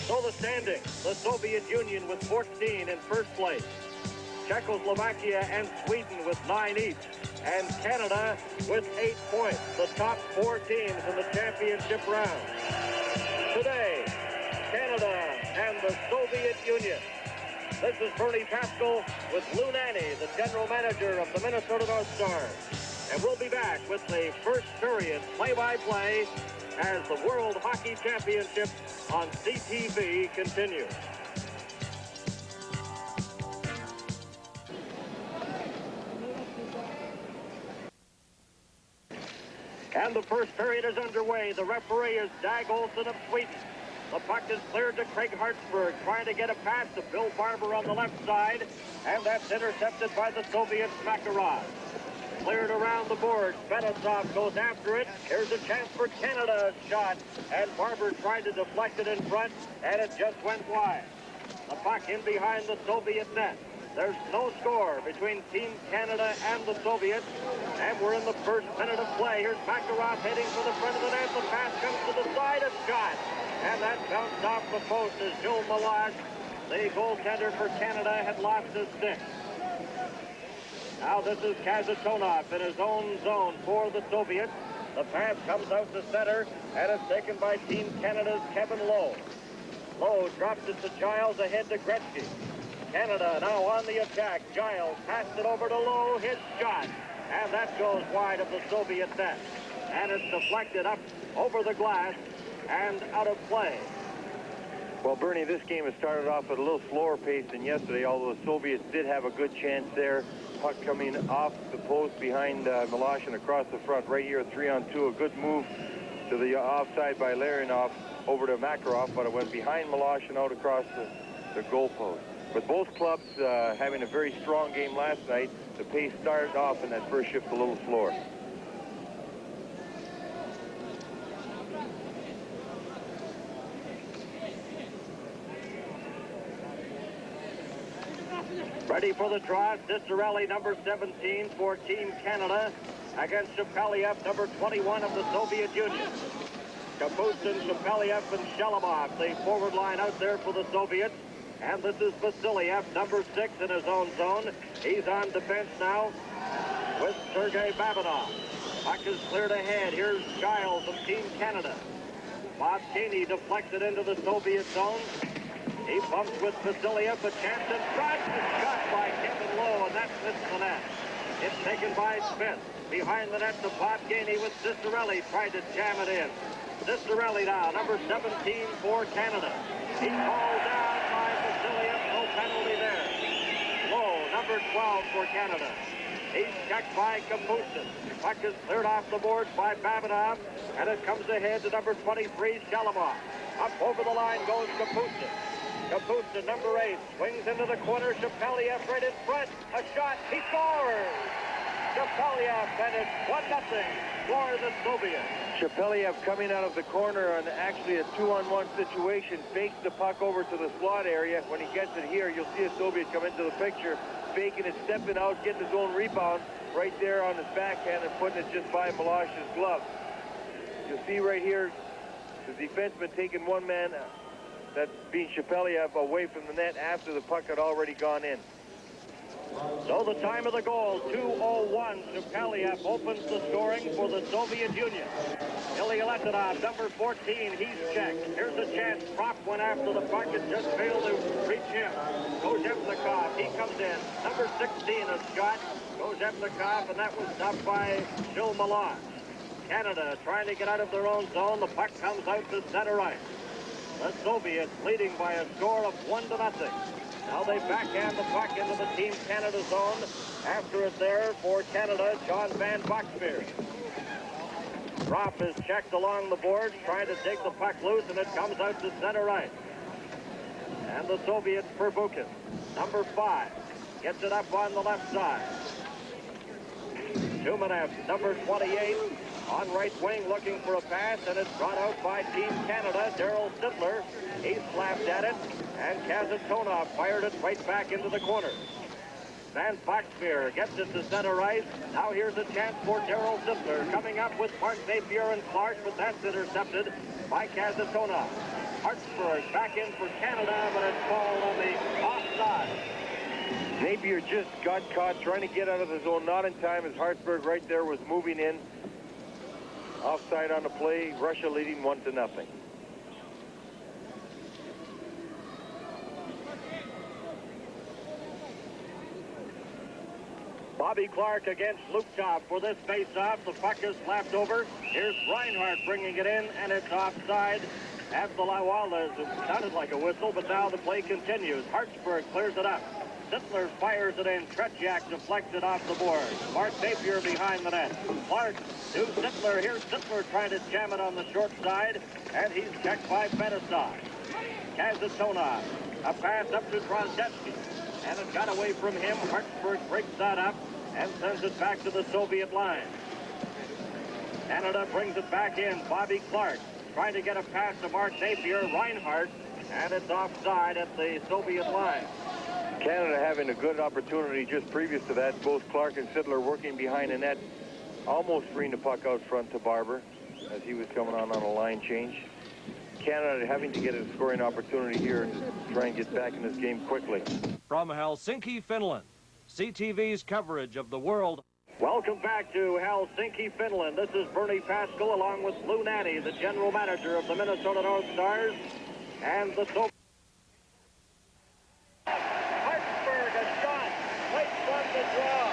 So the standings, the Soviet Union with 14 in first place, Czechoslovakia and Sweden with 9 each, and Canada with 8 points, the top 4 teams in the championship round. Today, Canada and the Soviet Union. This is Bernie Pascal with Lou Nanny, the general manager of the Minnesota North Stars. And we'll be back with the first period play-by-play as the World Hockey Championship on CTV continues. And the first period is underway. The referee is Dag Olsen of Sweden. The puck is cleared to Craig Hartsburg, trying to get a pass to Bill Barber on the left side, and that's intercepted by the Soviet Makarov. Cleared around the board. Fetisov goes after it. Here's a chance for Canada's shot, and Barber tried to deflect it in front, and it just went wide. The puck in behind the Soviet net. There's no score between Team Canada and the Soviets, and we're in the first minute of play. Here's Makarov heading for the front of the net. The pass comes to the side, a shot, and that bounced off the post as Joe Malage, the goaltender for Canada, had lost his stick. Now this is Kasatonov in his own zone for the Soviets. The pass comes out to center, and it's taken by Team Canada's Kevin Lowe. Lowe drops it to Giles, ahead to Gretzky. Canada now on the attack. Giles passed it over to Lowe, his shot, and that goes wide of the Soviet net. And it's deflected up over the glass and out of play. Well, Bernie, this game has started off at a little slower pace than yesterday, although the Soviets did have a good chance there. Puck coming off the post behind Milosh and across the front right here, 3-on-2. A good move to the offside by Larionov over to Makarov, but it went behind Milosh and out across the goal post. With both clubs having a very strong game last night, the pace started off in that first shift a little slower. Ready for the draw, Cicerelli, number 17 for Team Canada, against Shepeliev, number 21 of the Soviet Union. Kapustin, Shepeliev, and Shalimov, the forward line out there for the Soviets. And this is Vasiliev, number 6 in his own zone. He's on defense now with Sergei Babinov. Puck is cleared ahead. Here's Giles of Team Canada. Bob Caney deflects it into the Soviet zone. He bumps with Vasiliev, a chance and tries the shot by Kevin Lowe, and that missed the net. It's taken by Smith. Behind the net to Bob Caney with Cicerelli, tried to jam it in. Cicerelli now, number 17 for Canada. He called down by Vasiliev, no penalty there. Lowe, number 12 for Canada. He's checked by Kapustin. Puck is cleared off the boards by Babinov, and it comes ahead to number 23, Shalimov. Up over the line goes Kapustin. Kapustin, number 8, swings into the corner. Shepeliev right in front. A shot. He scores! Shepeliev, and it's 1-0 for the Soviets. Shepeliev coming out of the corner on actually a 2-on-1 situation, fakes the puck over to the slot area. When he gets it here, you'll see a Soviet come into the picture, faking it, stepping out, getting his own rebound right there on his backhand and putting it just by Milosh's glove. You'll see right here the defenseman taking one man, that being Shepeliev, away from the net after the puck had already gone in. So the time of the goal, 2:01. Shepeliev opens the scoring for the Soviet Union. Bilялетdinov, number 14, he's checked. Here's a chance. Propp went after the puck and just failed to reach him. Kojevnikov, he comes in. Number 16, a shot. Kojevnikov, and that was stopped by Joe Malage. Canada trying to get out of their own zone. The puck comes out to center ice. The Soviets leading by a score of 1-0. Now they backhand the puck into the Team Canada zone. After it there for Canada, John Van Boxmeer. Propp is checked along the boards, trying to take the puck loose, and it comes out to center ice. And the Soviets, Pervukin, number 5, gets it up on the left side. Tюменев, number 28, on right wing looking for a pass, and it's brought out by Team Canada. Daryl Sittler, he slapped at it, and Kasatonov fired it right back into the corner. Van Boxmeer gets it to center ice. Now here's a chance for Daryl Sittler, coming up with Mark Napier and Clark, but that's intercepted by Kasatonov. Hartsburg back in for Canada, but it's called on the offside. Napier just got caught trying to get out of the zone, not in time, as Hartsburg right there was moving in. Offside on the play, Russia leading 1-0. Bobby Clark against Zlugtov for this face-off. The puck is slapped over. Here's Reinhardt bringing it in, and it's offside. After a while, it sounded like a whistle, but now the play continues. Hartsburg clears it up. Sittler fires it in. Tretjak deflects it off the board. Mark Napier behind the net. Clark to Sittler. Here's Sittler trying to jam it on the short side, and he's checked by Fettisov. Kazatona, a pass up to Drozdecki, and it got away from him. Hartsburg breaks that up and sends it back to the Soviet line. Canada brings it back in. Bobby Clark trying to get a pass to Mark Napier. Reinhardt, and it's offside at the Soviet line. Canada having a good opportunity just previous to that. Both Clark and Sittler working behind the net, almost freeing the puck out front to Barber as he was coming on a line change. Canada having to get a scoring opportunity here to try and get back in this game quickly. From Helsinki, Finland, CTV's coverage of the World. Welcome back to Helsinki, Finland. This is Bernie Pascal along with Lou Nanny, the general manager of the Minnesota North Stars, and the Soviet. Hartsburg, a shot, late from the draw.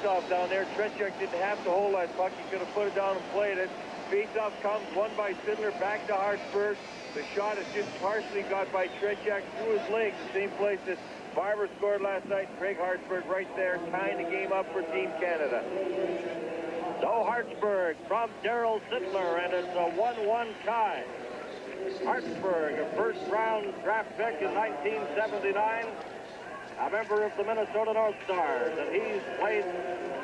Off down there, Tretjak didn't have to hold that puck. He could have put it down and played it. Face-off comes, won by Sittler, back to Hartsburg. The shot is just partially got by Tretjak through his legs, the same place that Barber scored last night. Craig Hartsburg right there, tying the game up for Team Canada. So Hartsburg from Daryl Sittler, and it's a 1-1 tie. Hartsburg, a first-round draft pick in 1979, a member of the Minnesota North Stars, and he's played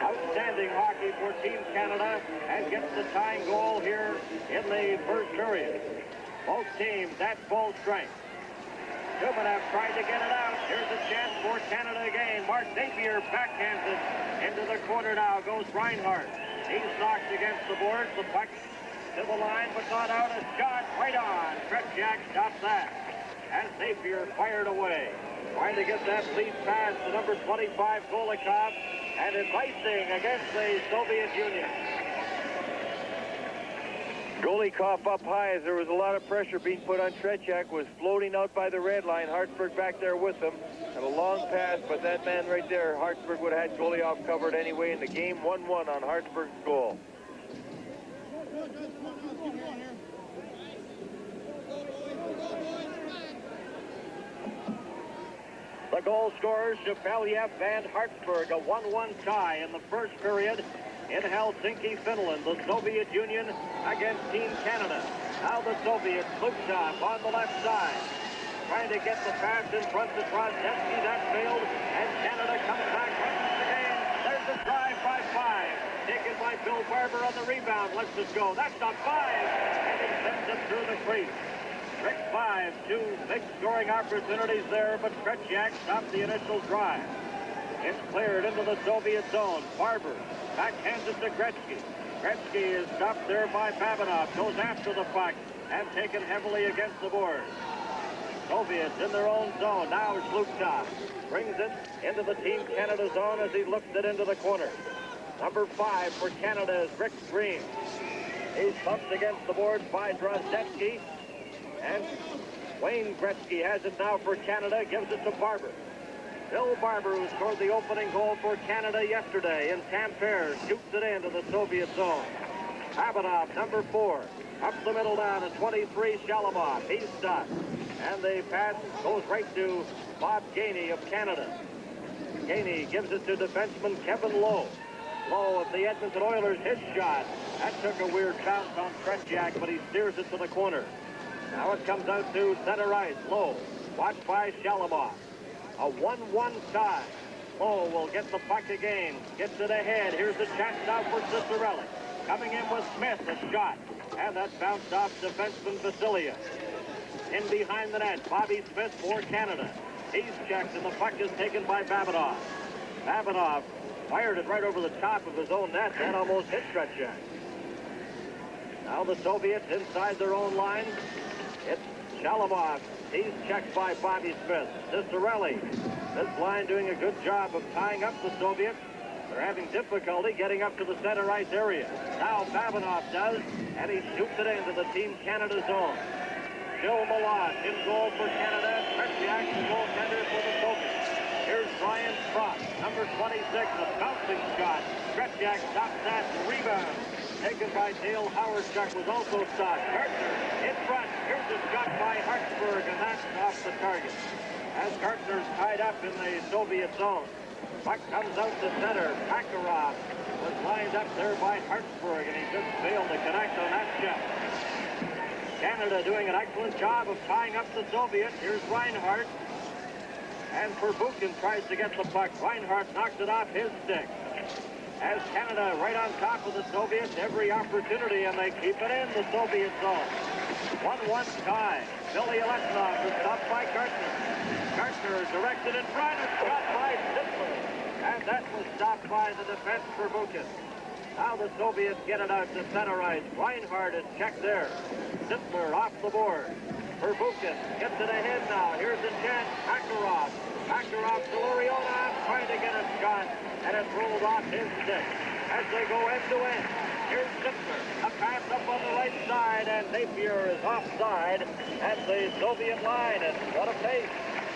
outstanding hockey for Team Canada and gets the tying goal here in the first period. Both teams at full strength. Tюменев tried to get it out. Here's a chance for Canada again. Mark Napier backhands it into the corner now. Goes Reinhardt. He's knocked against the boards. The puck to the line, but not out. A shot right on. Tretjak stops that. As Napier fired away. Trying to get that lead pass to number 25, Golikov. And it's icing against the Soviet Union. Golikov up high as there was a lot of pressure being put on Tretjak, was floating out by the red line. Hartsburg back there with him. And a long pass, but that man right there, Hartsburg would have had Golikov covered anyway in the game. 1-1 on Hartsburg's goal. The goal scorers, Shepeliev and Hartsburg, a 1-1 tie in the first period in Helsinki, Finland. The Soviet Union against Team Canada. Now the Soviets, Zlugtov on the left side, trying to get the pass in front to Drozdecki. That failed, and Canada comes back, runs the game. There's a drive by Five, taken by Bill Barber on the rebound. Lets it go. That's not Five, and he sends it through the crease. Rick Five, two big scoring opportunities there, but Tretjak stopped the initial drive. It's cleared into the Soviet zone. Barber backhands it to Gretzky. Gretzky is stopped there by Babinov. Goes after the puck and taken heavily against the board. Soviets in their own zone. Now Zlugtov brings it into the Team Canada zone as he looks it into the corner. Number 5 for Canada is Rick Green. He's bumped against the boards by Drozdecki. And Wayne Gretzky has it now for Canada, gives it to Barber. Bill Barber, who scored the opening goal for Canada yesterday in Tampere, shoots it into the Soviet zone. Babinov, number 4, up the middle down to 23, Shalimov. He's stuck. And the pass goes right to Bob Gainey of Canada. Gainey gives it to defenseman Kevin Lowe. Lowe of the Edmonton Oilers, his shot. That took a weird bounce on Tretjak, but he steers it to the corner. Now it comes out to center ice. Lowe, watched by Shalimov. A 1-1 tie. Lowe will get the puck again. Gets it ahead. Here's the chance now for Cicerelli. Coming in with Smith, a shot. And that bounced off defenseman Vasilia. In behind the net, Bobby Smith for Canada. He's checked, and the puck is taken by Babinov. Babinov fired it right over the top of his own net and almost hit Tretjak. Now the Soviets inside their own line. It's Shalimov. He's checked by Bobby Smith. Cicerelli. This line doing a good job of tying up the Soviets. They're having difficulty getting up to the center ice area. Now Babinov does, and he shoots it into the Team Canada zone. Bill Malott in goal for Canada. Tretjak, the goaltender for the Soviets. Here's Brian Frost, number 26, a bouncing shot. Tretjak stops that rebound. Taken by Dale Howardchuk, was also stopped. Kartner in front. Here's a shot by Hartsburg, and that's off the target. As Kartner's tied up in the Soviet zone. Puck comes out to center. Makarov was lined up there by Hartsburg, and he just failed to connect on that shot. Canada doing an excellent job of tying up the Soviets. Here's Reinhardt. And Pervukin tries to get the puck. Reinhardt knocks it off his stick. As Canada right on top of the Soviets, every opportunity, and they keep it in the Soviet zone. 1-1 tie. Bilялетdinov is stopped by Kartner. Kartner is directed in front, and shot by Sittler. And that was stopped by the defense for Pervukin. Now the Soviets get it out to center ice. Reinhardt is checked there. Sittler off the board. Pervukin gets it ahead now. Here's a chance. Makarov. Makarov to Larionov, trying to get a shot, and it rolled off his stick. As they go end to end, here's Sittler. A pass up on the right side, and Napier is offside at the Soviet line, and what a pace.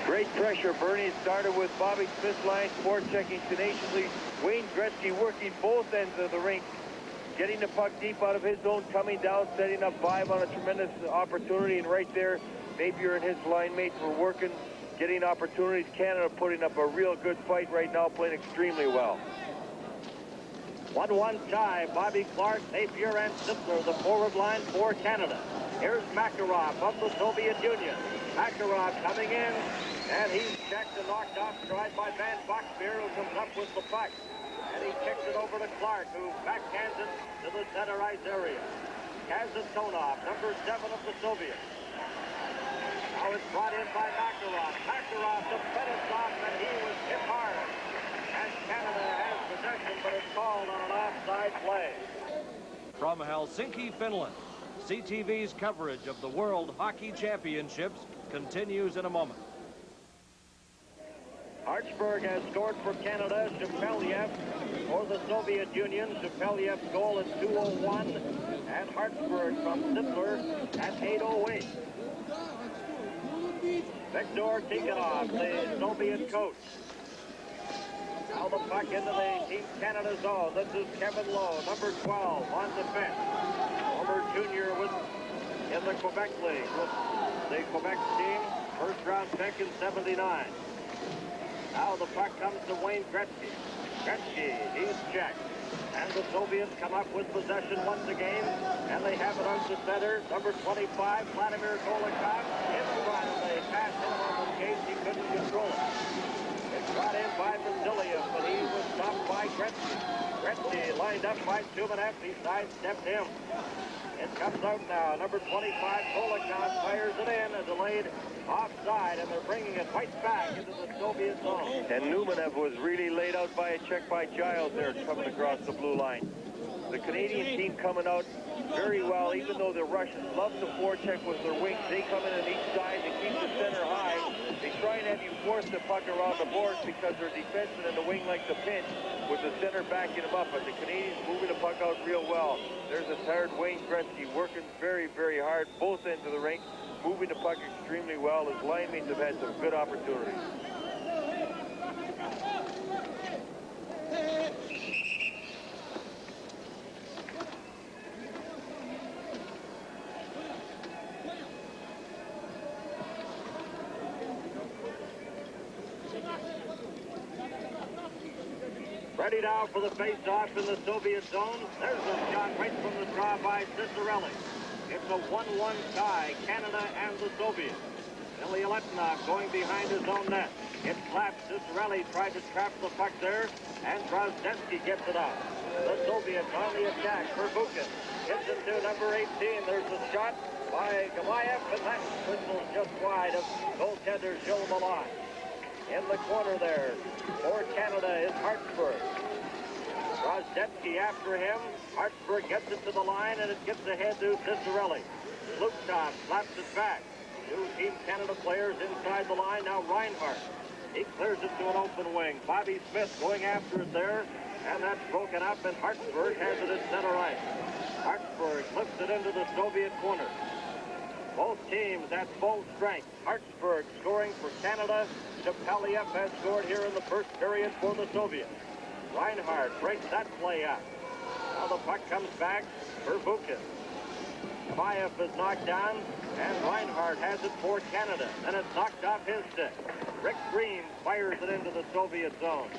Great pressure, Bernie. Started with Bobby Smith's line, forechecking tenaciously. Wayne Gretzky working both ends of the rink, getting the puck deep out of his zone, coming down, setting up 5 on a tremendous opportunity, and right there, Napier and his line mates were working, getting opportunities. Canada putting up a real good fight right now, playing extremely well. 1-1 tie. Bobby Clark, Napier, and Sittler, the forward line for Canada. Here's Makarov of the Soviet Union. Makarov coming in, and he's checked and knocked off stride by Van Boxmeer, who comes up with the puck. And he kicks it over to Clark, who backhands it to the center ice area. Kazantonov, number 7 of the Soviets. Now it's brought in by Makarov. Makarov to Fettisov, and he was hit hard. And Canada has possession, but it's called on an offside play. From Helsinki, Finland, CTV's coverage of the World Hockey Championships continues in a moment. Hartsburg has scored for Canada. Shepeliev for the Soviet Union. Shepeliev's goal at 2:01. And Hartsburg from Sittler at 8:08. Viktor Tikhonov, the Soviet coach. Now the puck into the Team Canada zone. This is Kevin Lowe, number 12, on defense. Former junior was in the Quebec League with the Quebec team. First round pick in '79. Now the puck comes to Wayne Gretzky. Gretzky, he's checked. And the Soviets come up with possession once again. And they have it on the center. Number 25, Vladimir Golikov, in front of the pass him on the skate. He couldn't control it. It's brought in by Vasiliev, but he was stopped by Gretzky. Gretzky lined up by Tumenev. He sidestepped him. It comes out now. Number 25, Golikov fires it in, a delayed offside, and they're bringing it right back into the Soviet zone. And Numenev was really laid out by a check by Giles there, coming across the blue line. The Canadian team coming out very well, even though the Russians love to forecheck with their wings. They come in on each side and keep the center high. They try and have you force the puck around the boards because their defensemen in the wing like to pinch with the center backing them up. But the Canadians moving the puck out real well. There's a tired Wayne Gretzky working very, very hard, both ends of the rink, moving the puck extremely well. His line mates have had some good opportunities. Ready now for the face-off in the Soviet zone. There's a shot right from the draw by Cicerelli. It's a 1-1 tie, Canada and the Soviets. Bilялетdinov going behind his own net. It slaps. Cicerelli tried to trap the puck there, and Drozdecki gets it out. The Soviets on the attack. Pervukin gets into number 18. There's a shot by E.Gimaiev, and that whistles just wide of goaltender Gilles Malott. In the corner there for Canada is Hartsburg. Drozdecki after him. Hartsburg gets it to the line, and it gets ahead to Cicerelli. Zlugtov slaps it back. Two Team Canada players inside the line. Now Reinhardt. He clears it to an open wing. Bobby Smith going after it there, and that's broken up, and Hartsburg has it at center ice. Hartsburg lifts it into the Soviet corner. Both teams at full strength. Hartsburg scoring for Canada. Shepeliev has scored here in the first period for the Soviets. Reinhardt breaks that play up. Now the puck comes back for Vukin. Gimаев is knocked down, and Reinhardt has it for Canada. Then it's knocked off his stick. Rick Green fires it into the Soviet zone.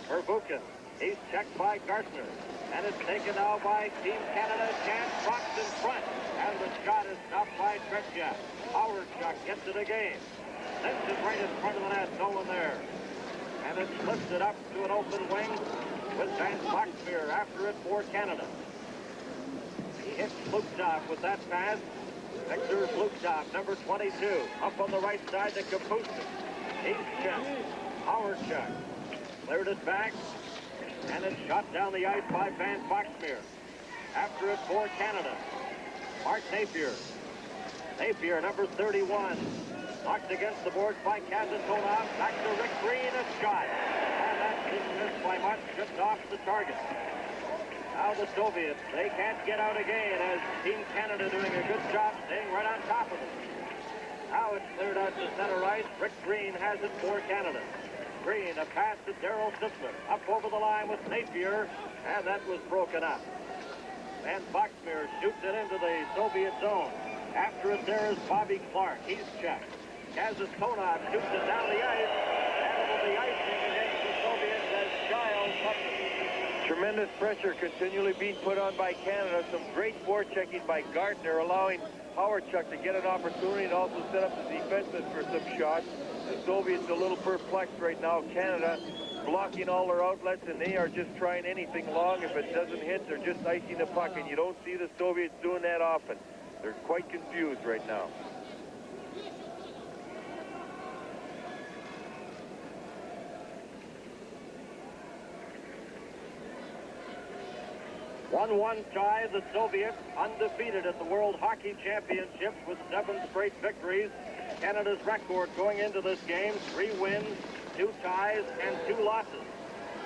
For Vukin. He's checked by Gartner. And it's taken now by Team Canada. Chance box in front. And the shot is stopped by Tretьяк. Howardchuk gets it again. Sends it right in front of the net. No one there. And it's lifted up to an open wing with Van Boxmeer after it for Canada. He hits Zlugtov with that pass. Victor Zlugtov, number 22, up on the right side to Kapustin. He's checked. Howardchuk cleared it back, and it's shot down the ice by Van Boxmeer. After it for Canada, Mark Napier. Napier, number 31, knocked against the boards by Kazantonov. Back to Rick Green, a shot. And that's dismissed by Mark, stripped off the target. Now the Soviets, they can't get out again as Team Canada doing a good job staying right on top of it. Now it's cleared out to center ice. Rick Green has it for Canada. Green, a pass to Darryl Simpson. Up over the line with Napier, and that was broken up. Van Boxmeer shoots it into the Soviet zone. After it there is Bobby Clark. He's checked. Kazantonov shoots it down the ice, and it'll be icing against the Soviets as Giles touches. Tremendous pressure continually being put on by Canada. Some great forechecking by Gartner, allowing Howardchuk to get an opportunity and also set up the defenses for some shots. The Soviets a little perplexed right now. Canada blocking all their outlets, and they are just trying anything long. If it doesn't hit, they're just icing the puck, and you don't see the Soviets doing that often. They're quite confused right now. 1-1 tie, the Soviets undefeated at the World Hockey Championships with 7 straight victories. Canada's record going into this game, 3 wins, 2 ties, and 2 losses.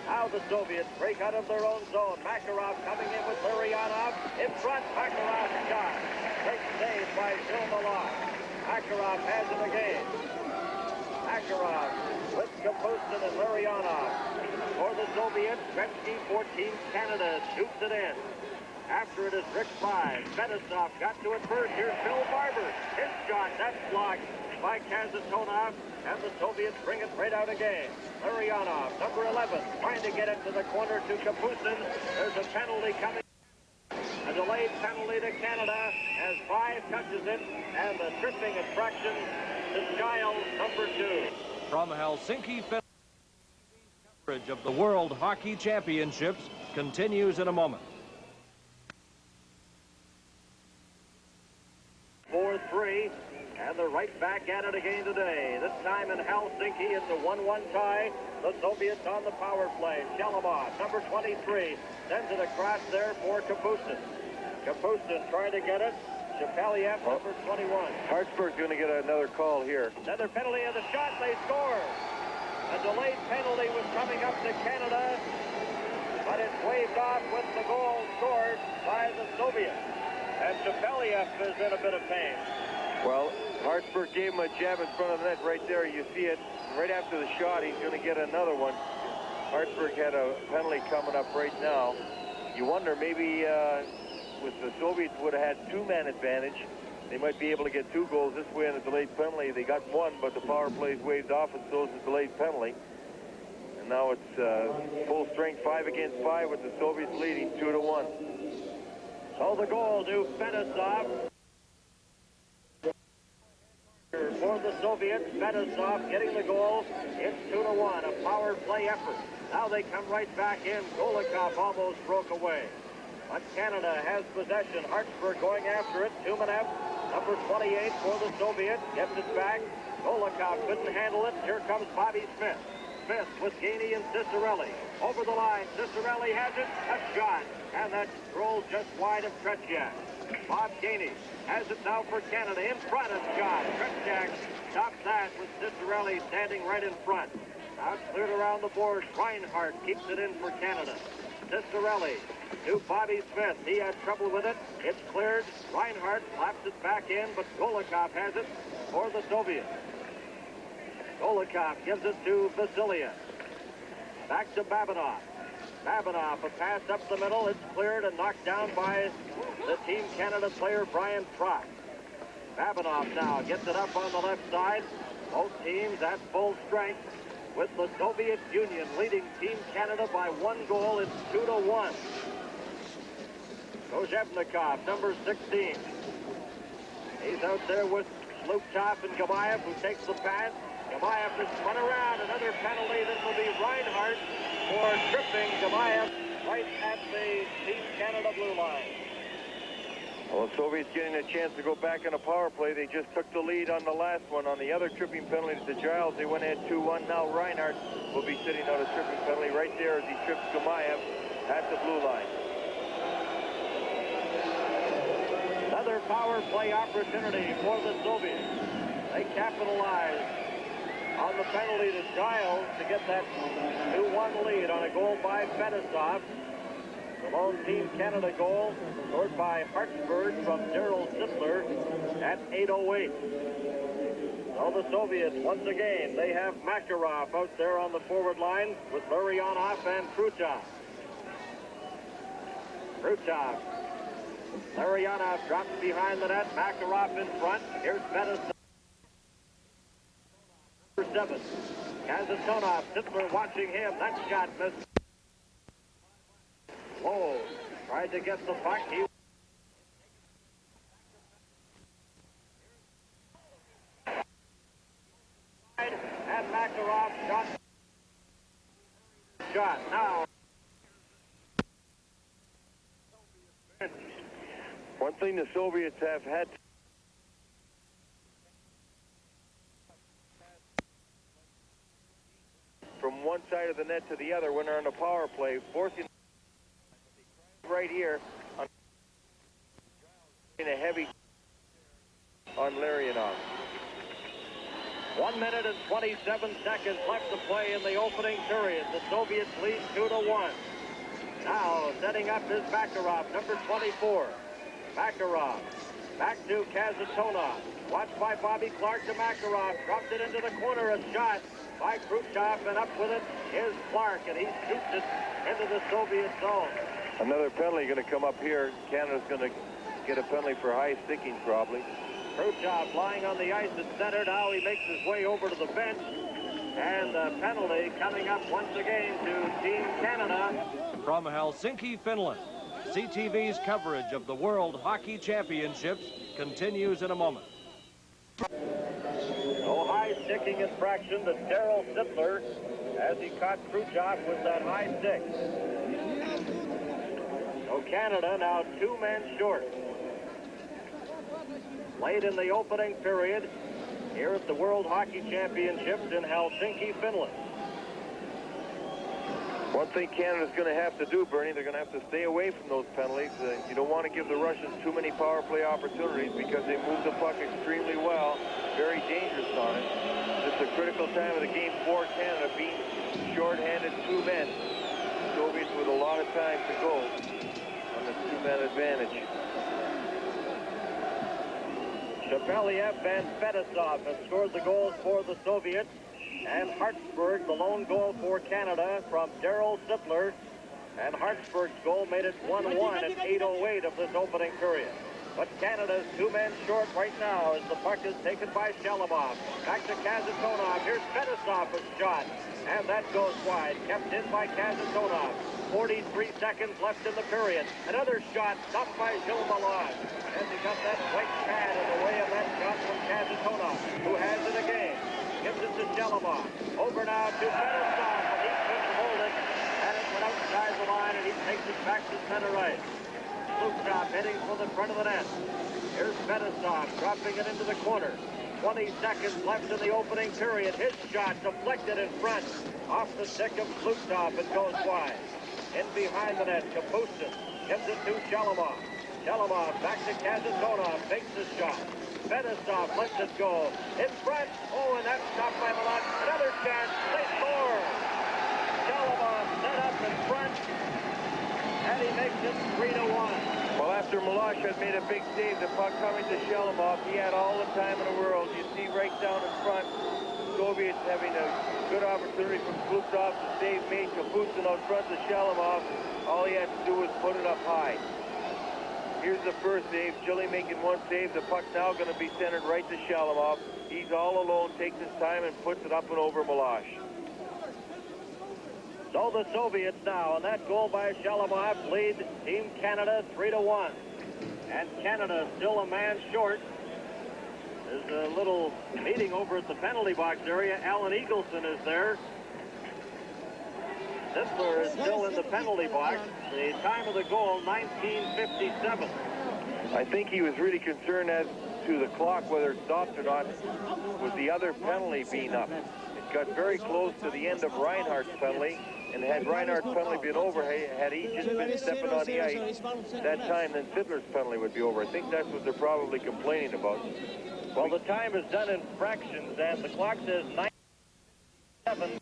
Now the Soviets break out of their own zone. Makarov coming in with Larionov. In front, Makarov's shot. Great save by Phil Malott. Makarov has it again. Makarov with Kapustin and Larionov. For the Soviets, Gretzky for Team Canada shoots it in. After it is Rick 5. Fettisov got to it first. Here's Bill Barber. His shot, that's blocked by Kazantonov, and the Soviets bring it right out again. Larionov, number 11, trying to get it to the corner to Kapustin. There's a penalty coming. A delayed penalty to Canada as 5 touches it, and the tripping infraction to Giles, number 2. From Helsinki, Finland, coverage of the World Hockey Championships continues in a moment. 4-3, and they're right back at it again today. This time in Helsinki, it's a 1-1 tie. The Soviets on the power play. Shalimov, number 23, sends it across there for Kapustin. Kapustin trying to get it. Shepeliev, number 21. Hartsburg's going to get another call here. Another penalty of the shot. They score. A delayed penalty was coming up to Canada, but it's waved off with the goal scored by the Soviets. And Shepeliev is in a bit of pain. Well, Hartsburg gave him a jab in front of the net right there. You see it right after the shot. He's going to get another one. Hartsburg had a penalty coming up right now. You wonder maybe with the Soviets would have had 2-man advantage. They might be able to get 2 goals this way in a delayed penalty. They got 1, but the power play is waved off, and so is the delayed penalty. And now it's full strength, 5 against 5, with the Soviets leading 2-1. So the goal to Fettisov. For the Soviets, Fettisov getting the goal. It's 2-1, a power play effort. Now they come right back in. Golikov almost broke away. But Canada has possession. Hartsburg going after it. Tumenev, number 28 for the Soviets, gets it back. Golikov couldn't handle it. Here comes Bobby Smith. fifth with Gainey and Cicerelli. Over the line, Cicerelli has it, a shot, and that rolls just wide of Tretьяк. Bob Gainey has it now for Canada, in front of shot. Tretьяk stops that with Cicerelli standing right in front. Now it's cleared around the board. Reinhardt keeps it in for Canada. Cicerelli to Bobby Smith. He had trouble with it. It's cleared. Reinhardt slaps it back in, but Golikov has it for the Soviets. Golikov gives it to Vasiliev. Back to Babinov. Babinov, a pass up the middle. It's cleared and knocked down by the Team Canada player, Brian Frost. Babinov now gets it up on the left side. Both teams at full strength, with the Soviet Union leading Team Canada by 1 goal. It's 2-1. Kojevnikov, number 16. He's out there with Zhluktov and Gimaev, who takes the pass. Gimaev is spun around. Another penalty. This will be Reinhardt for tripping Gimaev right at the Team Canada blue line. Well, the Soviets getting a chance to go back on a power play. They just took the lead on the last one. On the other tripping penalty to Giles, they went ahead 2-1. Now Reinhardt will be sitting on a tripping penalty right there as he trips Gimaev at the blue line. Another power play opportunity for the Soviets. They capitalize on the penalty to Giles to get that 2-1 lead on a goal by Fettisov. The lone Team Canada goal scored by Hartsburg from Daryl Sittler at 8:08. So the Soviets, once again, they have Makarov out there on the forward line with Larionov and Krutov. Larionov drops behind the net. Makarov in front. Here's Fettisov. Number 7. Kazantonov, Sittler watching him. That shot missed. Whoa, tried to get the puck. He and Makarov shot now. One thing the Soviets have had from one side of the net to the other when they're on a power play, forcing right here on a heavy on Larionov. 1 minute and 27 seconds left to play in the opening period. The Soviets lead 2-1. Now setting up is Makarov, number 24. Makarov back to Kazantonov. Watched by Bobby Clark to Makarov. Dropped it into the corner. A shot by Krutov, and up with it is Clark, and he shoots it into the Soviet zone. Another penalty going to come up here. Canada's going to get a penalty for high sticking probably. Krutov lying on the ice at center. Now he makes his way over to the bench. And a penalty coming up once again to Team Canada. From Helsinki, Finland, CTV's coverage of the World Hockey Championships continues in a moment. No high sticking infraction to Daryl Sittler as he caught Krutov with that high stick. So Canada now 2 men short. Late in the opening period here at the World Hockey Championships in Helsinki, Finland. One thing Canada's going to have to do, Bernie, they're going to have to stay away from those penalties. You don't want to give the Russians too many power play opportunities because they move the puck extremely well, very dangerous on it. This is a critical time of the game for Canada, being short-handed 2 men. Soviets with a lot of time to go on the 2-man advantage. Shepeliev and Fettisov have scored the goals for the Soviets. And Hartsburg, the lone goal for Canada from Daryl Sittler. And Hartsburg's goal made it 1-1 at 8:08 of this opening period. But Canada's 2 men short right now as the puck is taken by Shalimov. Back to Kazantonov. Here's Fettisov's shot. And that goes wide. Kept in by Kazantonov. 43 seconds left in the period. Another shot stopped by Gilmalon. And he got that white pad in the way of that shot from Kazantonov, who has it again. Gives it to Shalimov. Over now to Fettisov, but he couldn't hold it. And it went outside the line, and he takes it back to center right. Zhluktov heading for the front of the net. Here's Fettisov dropping it into the corner. 20 seconds left in the opening period. His shot deflected in front. Off the stick of Zlugtov, it goes wide. In behind the net, Kapustin gives it to Shalimov. Shalimov back to Kasatonov, fakes the shot. Fettisov lets it go. In front. Oh, and that's stopped by Milan. Another chance. They score. Shalimov set up in front. And he makes it 3-1. Well, after Milosh had made a big save, the puck coming to Shalimov, he had all the time in the world. You see right down in front, Soviets having a good opportunity from Zlugtov to save made. Kapustin out front to Shalimov. All he had to do was put it up high. Here's the first save. Chile making one save. The puck now going to be centered right to Shalimov. He's all alone, takes his time, and puts it up and over Milosh. So the Soviets now, and that goal by Shalimov lead Team Canada 3-1. And Canada still a man short. There's a little meeting over at the penalty box area. Alan Eagleson is there. Sittler is still in the penalty box. The time of the goal, 19:57. I think he was really concerned as to the clock, whether it stopped or not, with the other penalty being up. It got very close to the end of Reinhardt's penalty, and had Reinhardt's penalty been over, had he just been stepping on the ice that time, then Sittler's penalty would be over. I think that's what they're probably complaining about. Well, the time is done in fractions, and the clock says 9:07.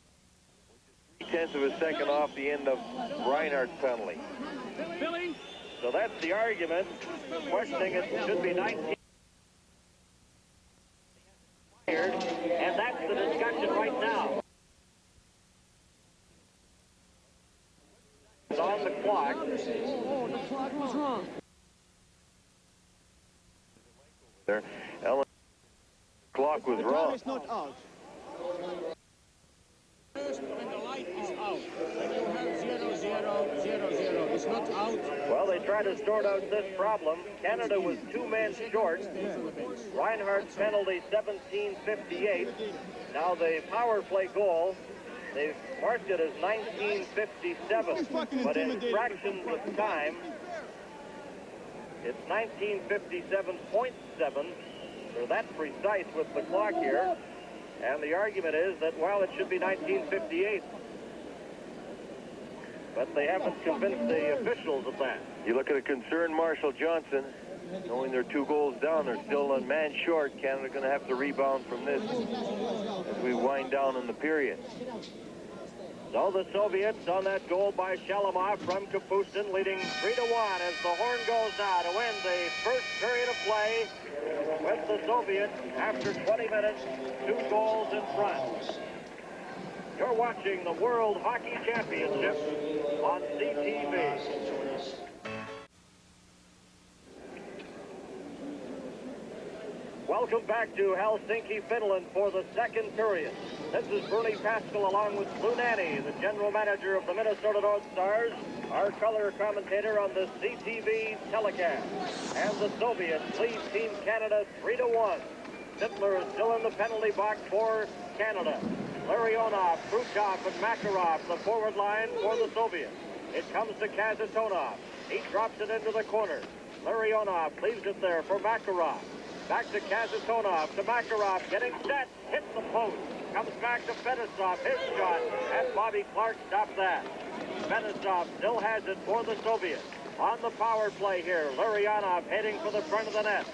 0.3 of a second off the end of Reinhardt's penalty. So that's the argument. Questioning it should be 19. And that's the discussion right now. It's on the clock. Oh, the clock was wrong. There, Ellen, clock was wrong. It's not out. First, when the light is out, when you have 0-0, 0-0, it's not out. Well, they try to sort out this problem. Canada was 2 men short. Reinhardt's penalty 17:58. Now the power play goal, they've marked it as 19:57, but in fractions of time, it's 19:57.7. They're that precise with the clock here. And the argument is that, well, it should be 19:58. But they haven't convinced the officials of that. You look at a concerned Marshall Johnson, knowing they're 2 goals down, they're still a man short. Canada going to have to rebound from this as we wind down in the period. So the Soviets on that goal by Shalimov from Kapustin, leading 3-1 as the horn goes now to end the first period of play with the Soviets after 20 minutes, 2 goals in front. You're watching the World Hockey Championship on CTV. Welcome back to Helsinki, Finland for the second period. This is Bernie Pascal along with Lou Nanny, the general manager of the Minnesota North Stars, our color commentator on the CTV telecast. And the Soviets lead Team Canada 3-1. Sittler is still in the penalty box for Canada. Larionov, Krutov, and Makarov, the forward line for the Soviets. It comes to Kasatonov. He drops it into the corner. Larionov leaves it there for Makarov. Back to Kasatonov, to Makarov, getting set, hits the post. Comes back to Fettisov, his shot, and Bobby Clark stopped that. Fettisov still has it for the Soviets. On the power play here, Larionov heading for the front of the net.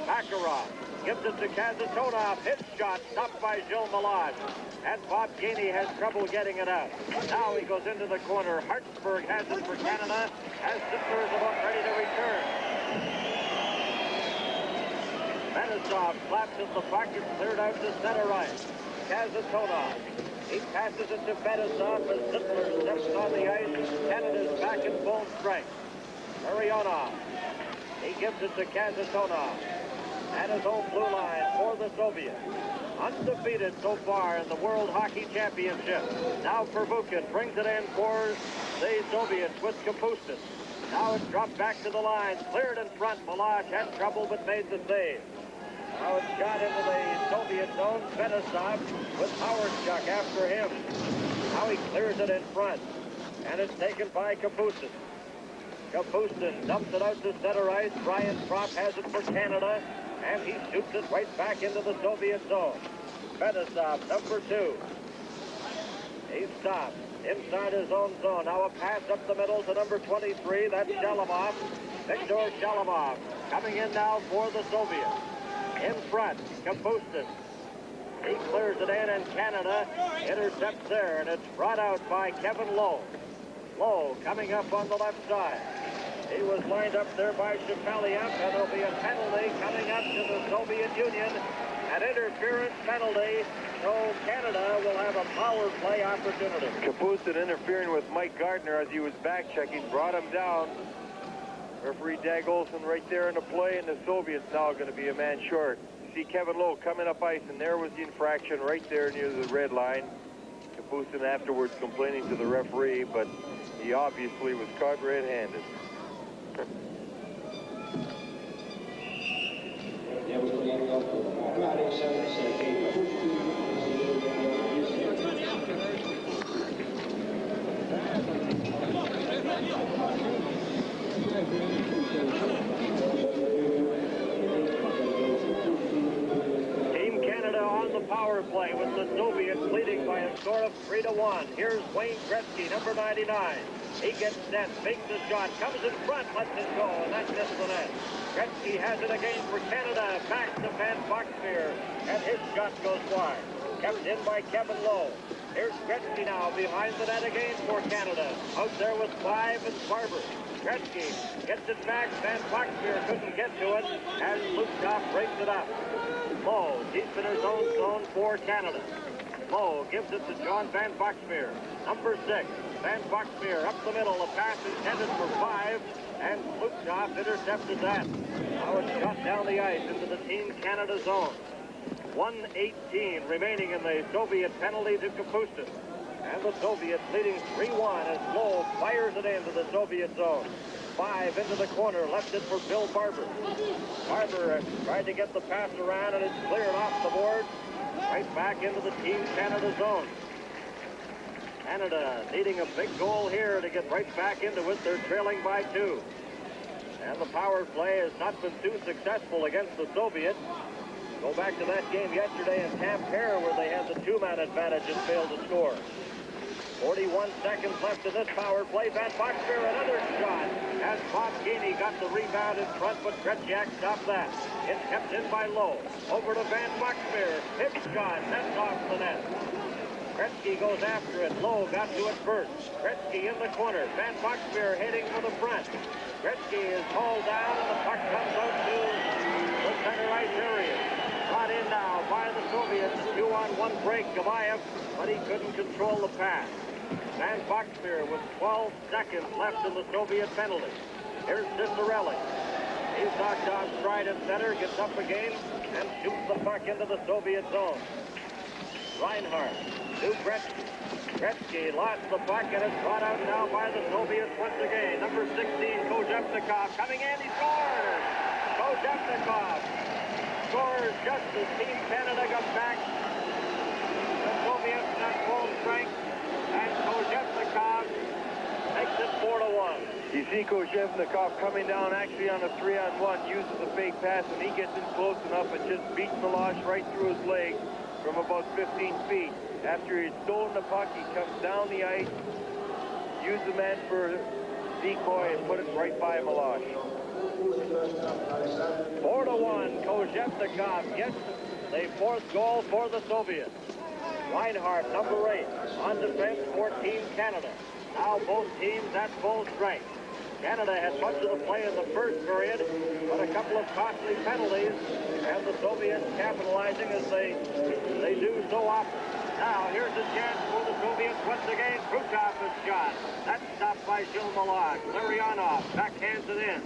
Makarov gives it to Kasatonov, his shot stopped by Gilles Malage. And Bob Gainey has trouble getting it out. Now he goes into the corner. Hartsburg has it for Canada as Sittler is about ready to return. Fettisov slaps at the puck and cleared out to center right. Kasatonov. He passes it to Fettisov as Sittler steps on the ice. Canada's back in full strength. Larionov. He gives it to Kasatonov. And his own blue line for the Soviets. Undefeated so far in the World Hockey Championship. Now Pervukin brings it in for the Soviets with Kapustin. Now it's dropped back to the line. Cleared in front. Malage had trouble but made the save. Now it's got into the Soviet zone. Fettisov with Howardchuk after him. Now he clears it in front. And it's taken by Kapustin. Kapustin dumps it out to center ice. Brian Tropp has it for Canada, and he shoots it right back into the Soviet zone. Fettisov, number 2. He stops inside his own zone. Now a pass up the middle to number 23. That's Shalimov. Viktor Shalimov coming in now for the Soviets. In front, Kapustin. He clears it in, and Canada intercepts there, and it's brought out by Kevin Lowe. Lowe coming up on the left side. He was lined up there by Shepeliev, and there'll be a penalty coming up to the Soviet Union. An interference penalty, so Canada will have a power play opportunity. Kapustin interfering with Mike Gardner as he was back checking, brought him down. Referee Dag Olsen right there in the play, and the Soviets now going to be a man short. You see Kevin Lowe coming up ice, and there was the infraction right there near the red line. Kapustin afterwards complaining to the referee, but he obviously was caught red-handed. Team Canada on the power play with the Soviets leading by a score of 3-1. Here's Wayne Gretzky, number 99. He gets set, makes the shot, comes in front, lets it go, and that missed the net. Gretzky has it again for Canada, back to Van Boxmeer, and his shot goes wide. Kept in by Kevin Lowe. Here's Gretzky now behind the net again for Canada. Out there with 5 and Barber. Gretzky gets it back. Van Boxmeer couldn't get to it, and Lukov breaks it up. Lowe deep in his own zone for Canada. Lowe gives it to John Van Boxmeer, number 6. Van Boxmeer up the middle. A pass intended for 5, and Lukov intercepted that. Now it's shot down the ice into the Team Canada zone. 1:18 remaining in the Soviet penalty to Kapustin. And the Soviets leading 3-1 as Lowe fires it into the Soviet zone. 5 into the corner, left it for Bill Barber. Barber tried to get the pass around, and it's cleared off the board. Right back into the Team Canada zone. Canada needing a big goal here to get right back into it. They're trailing by 2. And the power play has not been too successful against the Soviets. Go back to that game yesterday in Tampere where they had the 2-man advantage and failed to score. 41 seconds left in this power play. Van Boxmeer, another shot. And Bob Gainey got the rebound in front, but Tretyak stopped that. It's kept in by Lowe. Over to Van Boxmeer. Hip shot. That's off the net. Gretzky goes after it. Lowe got to it first. Gretzky in the corner. Van Boxmeer heading for the front. Gretzky is hauled down, and the puck comes out to the center ice area. Brought in now by the Soviets. 2-on-1 break, Gimaev, but he couldn't control the pass. Van Boxmeer with 12 seconds left in the Soviet penalty. Here's Cicerelli. He's knocked off stride at center, gets up again, and shoots the puck into the Soviet zone. Reinhardt to Gretzky. Gretzky lost the puck, and it's brought out now by the Soviets once again. Number 16, Kojevnikov, coming in, he scores! Kojevnikov scores just as Team Canada got back. The Soviets at full strength, and Kojevnikov makes it 4-1. You see Kojevnikov coming down actually on a 3-on-1, uses a fake pass, and he gets in close enough and just beats Milosh right through his leg from about 15 feet. After he'd stolen the puck, he comes down the ice, used the man for decoy, and put it right by Milosh. 4-1, Kojevnikov gets the 4th goal for the Soviets. Reinhardt, number 8, on defense for Team Canada. Now both teams at full strength. Canada had much of the play in the first period, but a couple of costly penalties, and the Soviets capitalizing as they do so often. Now, here's a chance for the Soviets once again. Krutov is shot. That's stopped by Shilmalaj. Larionov backhands it in.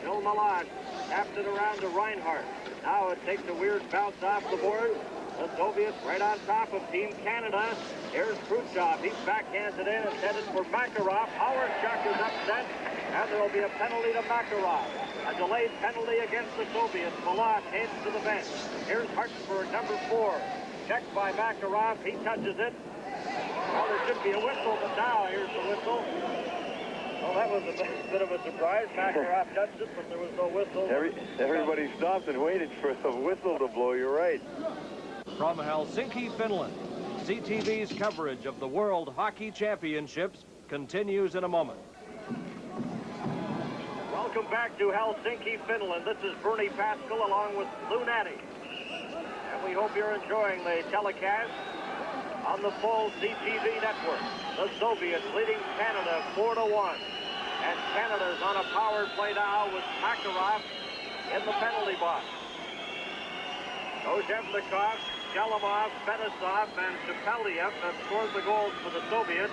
Shilmalaj taps it around to Reinhardt. Now it takes a weird bounce off the board. The Soviets right on top of Team Canada. Here's Khrushchev. He backhands it in, intended for Makarov. Howard-Chuck is upset, and there will be a penalty to Makarov. A delayed penalty against the Soviets. Milosh heads to the bench. Here's Hartsburg, number 4. Checked by Makarov. He touches it. Well, there should be a whistle, but now here's the whistle. Well, that was a bit of a surprise. Makarov touched it, but there was no whistle. Everybody stopped and waited for the whistle to blow. You're right. From Helsinki, Finland, CTV's coverage of the World Hockey Championships continues in a moment. Welcome back to Helsinki, Finland. This is Bernie Pascal along with Lou Natty. And we hope you're enjoying the telecast on the full CTV network. The Soviets leading Canada 4-1. And Canada's on a power play now with Makarov in the penalty box. Kojevnikov, Shalimov-Fettisov, and Shepeliev have scored the goals for the Soviets.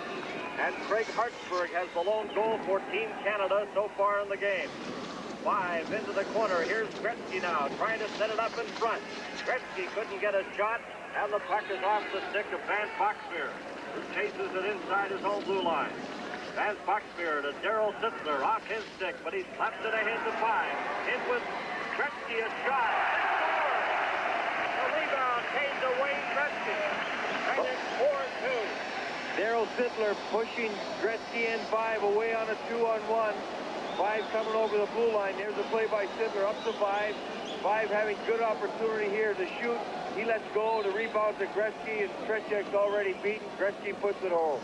And Craig Hartsburg has the lone goal for Team Canada so far in the game. 5 into the corner. Here's Gretzky now, trying to set it up in front. Gretzky couldn't get a shot, and the puck is off the stick of Van Boxmeer, who chases it inside his own blue line. Van Boxmeer to Daryl Sittler, off his stick, but he slaps it ahead to 5. In with Gretzky, a shot. The rebound came to Wayne Gretzky. And it's 4-2. Daryl Sittler pushing Gretzky in 5 away on a 2-on-1. 5 coming over the blue line. There's a play by Sittler up to 5. 5 having good opportunity here to shoot. He lets go. The rebound to Gretzky, and Tretchak's already beaten. Gretzky puts it home.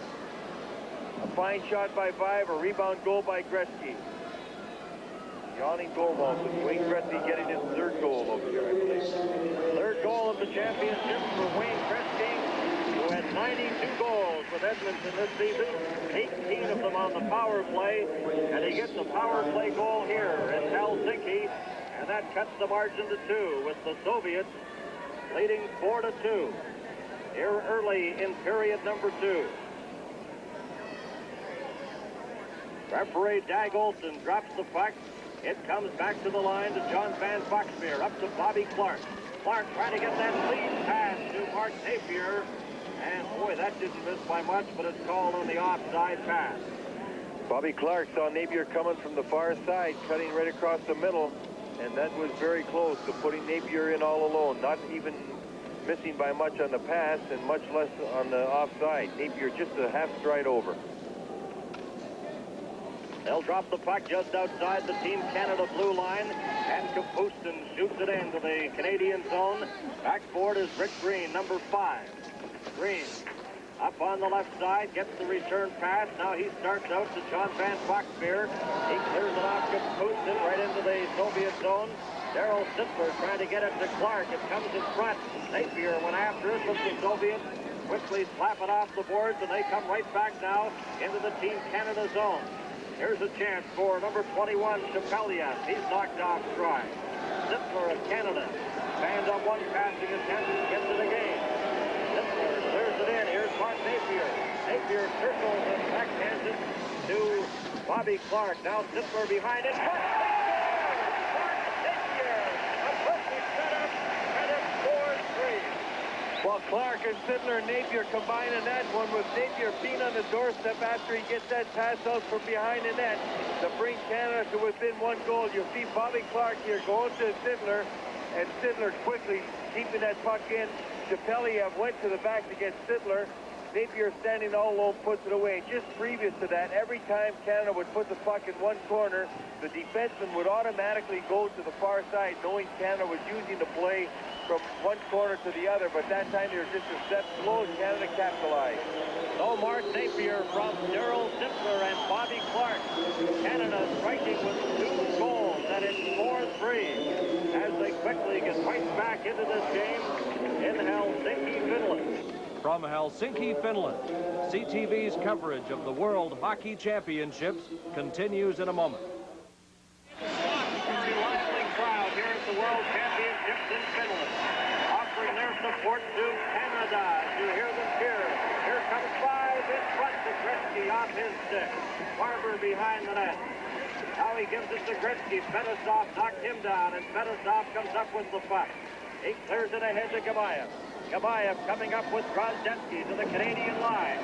A fine shot by 5. A rebound goal by Gretzky. Yawning goal also. Wayne Gretzky getting his 3rd goal over here, I believe. 3rd goal of the championship for Wayne Gretzky, who had 92 goals with Edmonton this season, 18 of them on the power play, and he gets a power play goal here in Helsinki, and that cuts the margin to 2, with the Soviets leading 4-2 here early in period number 2. Referee Dag Olsen drops the puck. It comes back to the line to John Van Boxmeer, up to Bobby Clark. Clark trying to get that lead pass to Mark Napier. And boy, that didn't miss by much, but it's called on the offside pass. Bobby Clark saw Napier coming from the far side, cutting right across the middle, and that was very close to putting Napier in all alone, not even missing by much on the pass and much less on the offside. Napier just a half stride over. They'll drop the puck just outside the Team Canada blue line, and Kapustin shoots it into the Canadian zone. Backboard is Rick Green, number 5. Green up on the left side, gets the return pass. Now he starts out to John Van Boxmeer. He clears it off Kapustin right into the Soviet zone. Daryl Sittler trying to get it to Clark. It comes in front. Napier went after it, but the Soviets quickly slap it off the boards, and they come right back now into the Team Canada zone. Here's a chance for number 21, Shepeliev. He's knocked off stride. Sittler of Canada. Fans on one passing attempt to get to the game. Sittler clears it in. Here's Mark Napier. Napier circles and backhands it to Bobby Clark. Now Sittler behind it. Mark Napier! A perfect setup, and it's 4-3. Well, Clark and Sittler and Napier combine in that one, with Napier being on the doorstep after he gets that pass out from behind the net to bring Canada to within 1 goal. You'll see Bobby Clark here going to Sittler, and Sittler quickly keeping that puck in. Shepeliev went to the back to get Sittler. Napier standing all alone puts it away. Just previous to that, every time Canada would put the puck in one corner, the defenseman would automatically go to the far side, knowing Canada was using the play from one corner to the other, but that time they were just a step slow, and Canada capitalized. No Mark Napier from Daryl Sittler and Bobby Clark. Canada striking with 2 goals, and it's 4-3 as they quickly get right back into this game in Helsinki, Finland. From Helsinki, Finland, CTV's coverage of the World Hockey Championships continues in a moment. Very lively crowd here at the World Championships in Finland, offering their support to Canada. You hear them cheer. Here comes 5 in front to Gretzky off his stick. Barber behind the net. Now he gives it to Gretzky. Fettisov knocked him down, and Fettisov comes up with the puck. He clears it ahead to Gimaev. Gimaev coming up with Drozdecki to the Canadian line.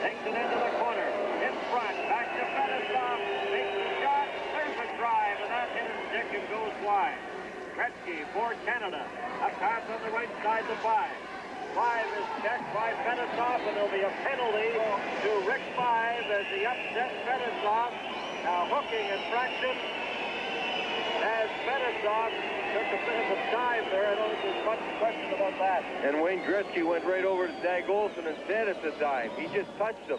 Takes it into the corner. In front. Back to Fettisov. Makes the shot. There's a drive, and that hit his stick and goes wide. Gretzky for Canada. A pass on the right side to 5. 5 is checked by Fettisov, and there'll be a penalty to Rick 5 as he upsets Fettisov. Now hooking infraction as Fetisov took a bit of a dive there. I don't think there's much question about that. And Wayne Gretzky went right over to Dag Olsen and said it's a dive. He just touched him.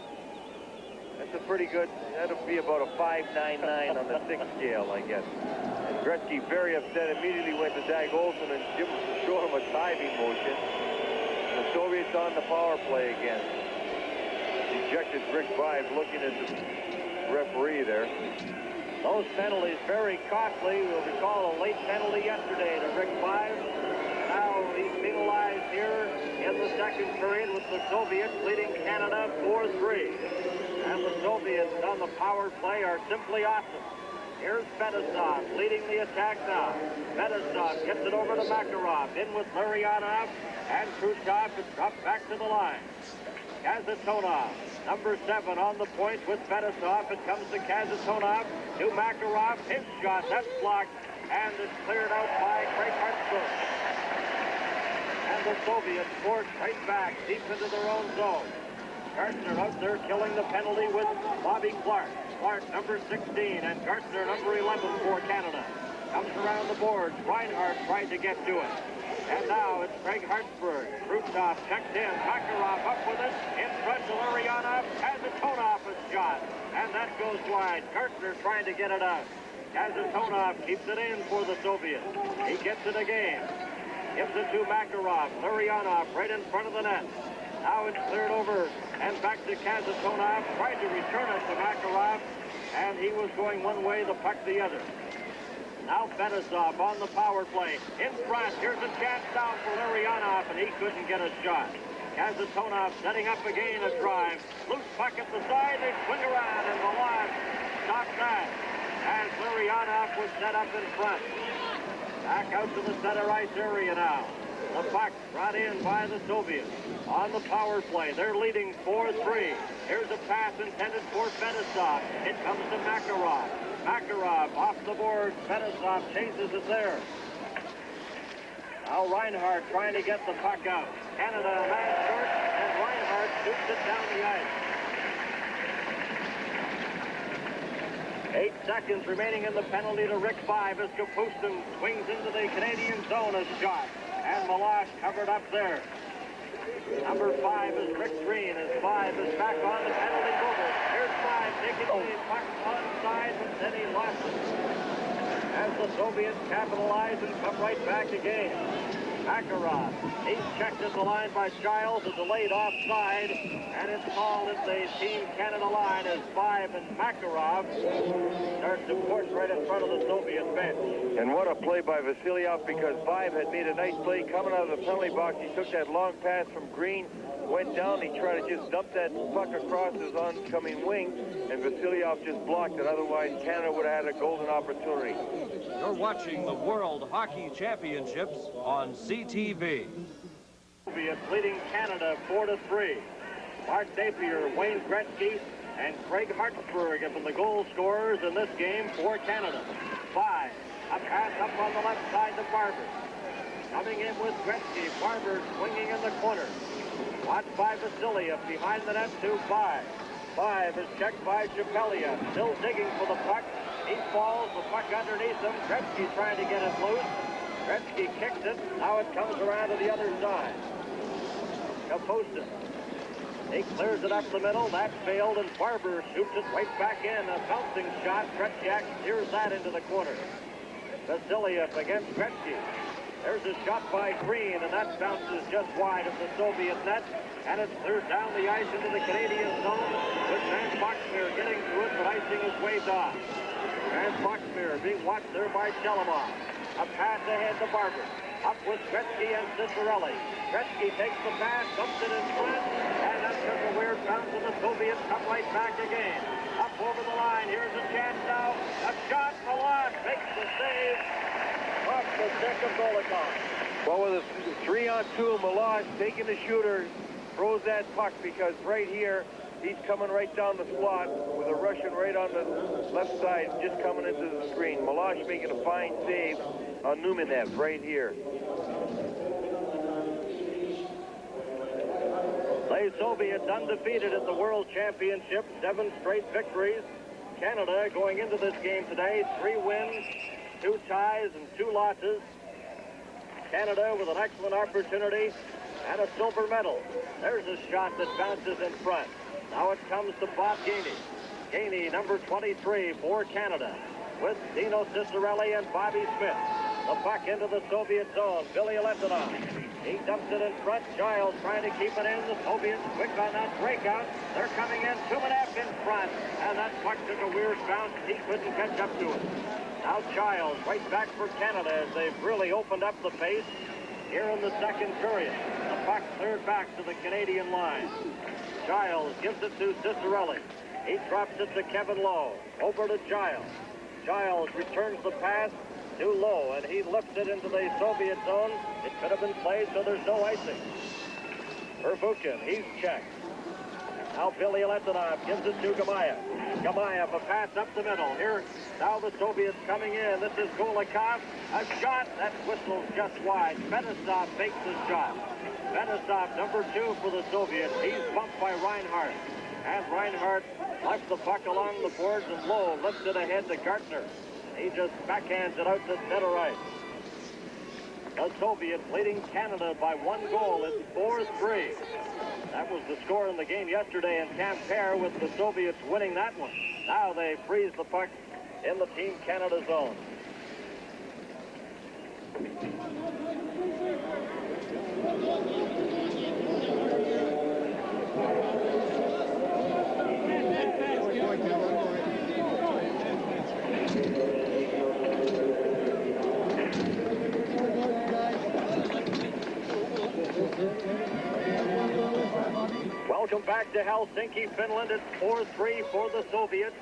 That's a pretty good, that'll be about a 5.99 on the 6 scale, I guess. And Gretzky, very upset, immediately went to Dag Olsen and showed him a diving motion. The Soviets on the power play again. Ejected Rick Vive looking at the referee there. Those penalties very costly. We'll recall a late penalty yesterday to Rick Vive. Now he's penalized here in the second period with the Soviets leading Canada 4-3. And the Soviets on the power play are simply awesome. Here's Fetisov leading the attack now. Fetisov gets it over to Makarov. In with Larionov and Khrushchev. It's dropped back to the line. Kazantonov, number 7 on the point with Fetisov. It comes to Kazantonov, to Makarov. His shot, that's blocked, and it's cleared out by Craig Hartsburg. And the Soviets scored right back deep into their own zone. Gartner out there killing the penalty with Bobby Clark. Clark, number 16, and Gartner, number 11 for Canada. Comes around the boards. Reinhardt tried to get to it. And now it's Craig Hartsburg. Krutov checked in. Makarov up with it. In front to Larionov. Kazantonov is shot. And that goes wide. Gartner trying to get it out. Kazantonov keeps it in for the Soviets. He gets it again. Gives it to Makarov. Larionov right in front of the net. Now it's cleared over and back to Kazantonov. Tried to return it to Makarov. And he was going one way, the puck the other. Now Fetisov on the power play. In front, here's a chance down for Larionov, and he couldn't get a shot. Kazantonov setting up again a drive. Loose puck at the side, they swing around, and Milan stops that. As Larionov was set up in front. Back out to the center ice area now. The puck brought in by the Soviets. On the power play, they're leading 4-3. Here's a pass intended for Fetisov. It comes to Makarov. Makarov off the board. Fetisov chases it there. Now Reinhardt trying to get the puck out. Canada a man short, and Reinhardt shoots it down the ice. 8 seconds remaining in the penalty to Rick Vive as Kapustin swings into the Canadian zone as shot. And Milosh covered up there. Number 5 is Rick Green as Vive is back on the penalty bubble. Here's Vive taking the puck onside, but then he lost it. As the Soviets capitalize and come right back again. Makarov, he's checked at the line by Giles, a delayed offside, and it's called at the Team Canada line as Vive and Makarov start to push right in front of the Soviet bench. And what a play by Vassilyev, because Vive had made a nice play coming out of the penalty box. He took that long pass from Green, went down, he tried to just dump that puck across his oncoming wing, and Vassilyev just blocked it. Otherwise, Canada would have had a golden opportunity. You're watching the World Hockey Championships on CTV. Soviets leading Canada 4-3. Mark Napier, Wayne Gretzky, and Craig Hartsburg have been the goal scorers in this game for Canada. Vive, a pass up on the left side to Barber. Coming in with Gretzky, Barber swinging in the corner. Watched by Vassilyev behind the net to Vive. Vive is checked by Shepeliev, still digging for the puck. He falls, the puck underneath him. Gretzky trying to get it loose. Gretzky kicks it. Now it comes around to the other side. Kapustin. He clears it up the middle. That failed, and Barber shoots it right back in. A bouncing shot. Tretyak steers that into the corner. Vassilyev against Gretzky. There's a shot by Green, and that bounces just wide of the Soviet net. And it's cleared down the ice into the Canadian zone with Van Boxmeer getting to it, but icing his way down. Van Boxmeer being watched there by Shalimov. A pass ahead to Barber. Up with Gretzky and Cicerelli. Gretzky takes the pass, dumps it in front, and that took a weird bounce, and the Soviets come right back again. Up over the line. Here's a chance now. A shot. Milan makes the save off the stick of Golikov. Well, with a 3-on-2, Milosh taking the shooter, throws that puck because right here, he's coming right down the slot with a Russian right on the left side, just coming into the screen. Milosh making a fine save on Numenev right here. The Soviets undefeated at the World Championship, 7 straight victories. Canada going into this game today, 3 wins, 2 ties, and 2 losses. Canada with an excellent opportunity and a silver medal. There's a shot that bounces in front. Now it comes to Bob Gainey. Gainey, number 23 for Canada, with Dino Cicerelli and Bobby Smith. The puck into the Soviet zone. Bilялетдинов. He dumps it in front. Giles trying to keep it in. The Soviets quick on that breakout. They're coming in. Tюменев in front. And that puck took a weird bounce. He couldn't catch up to it. Now Giles right back for Canada as they've really opened up the pace here in the second period. The puck cleared back to the Canadian line. Giles gives it to Cicerelli. He drops it to Kevin Lowe. Over to Giles. Giles returns the pass to Lowe, and he lifts it into the Soviet zone. It could have been played, so there's no icing. Pervukin, he's checked. Now Bilялетдинов gives it to Gimaev. Gimaev, a pass up the middle. Here, now the Soviets coming in. This is Golikov. A shot. That whistle's just wide. Fetisov fakes the shot. Fetisov, number 2 for the Soviets. He's bumped by Reinhardt. And Reinhardt left the puck along the boards, and Lowe lifts it ahead to Gartner. He just backhands it out to center ice. The Soviets leading Canada by 1 goal. It's 4-3. That was the score in the game yesterday in Tampere, with the Soviets winning that one. Now they freeze the puck in the Team Canada zone. Welcome back to Helsinki, Finland. It's 4-3 for the Soviets.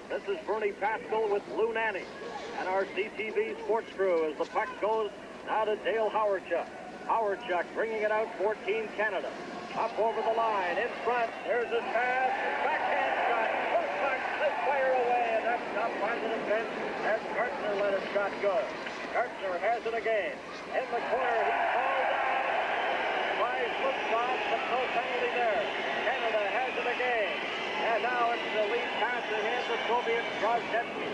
This is Bernie Pascal with Lou Nanny and our CTV sports crew as the puck goes now to Dale Howardchuk. Howardchuk bringing it out for Team Canada. Up over the line, in front. There's his pass. Backhand shot. Push puck. They fire away, and that's stopped onto the bench as Gartner let his shot go. Gartner has it again. In the corner, he's called down. Tries Lipsov, but no penalty there. Canada has it again. And now it's the lead pass ahead the Soviet Drozdecki.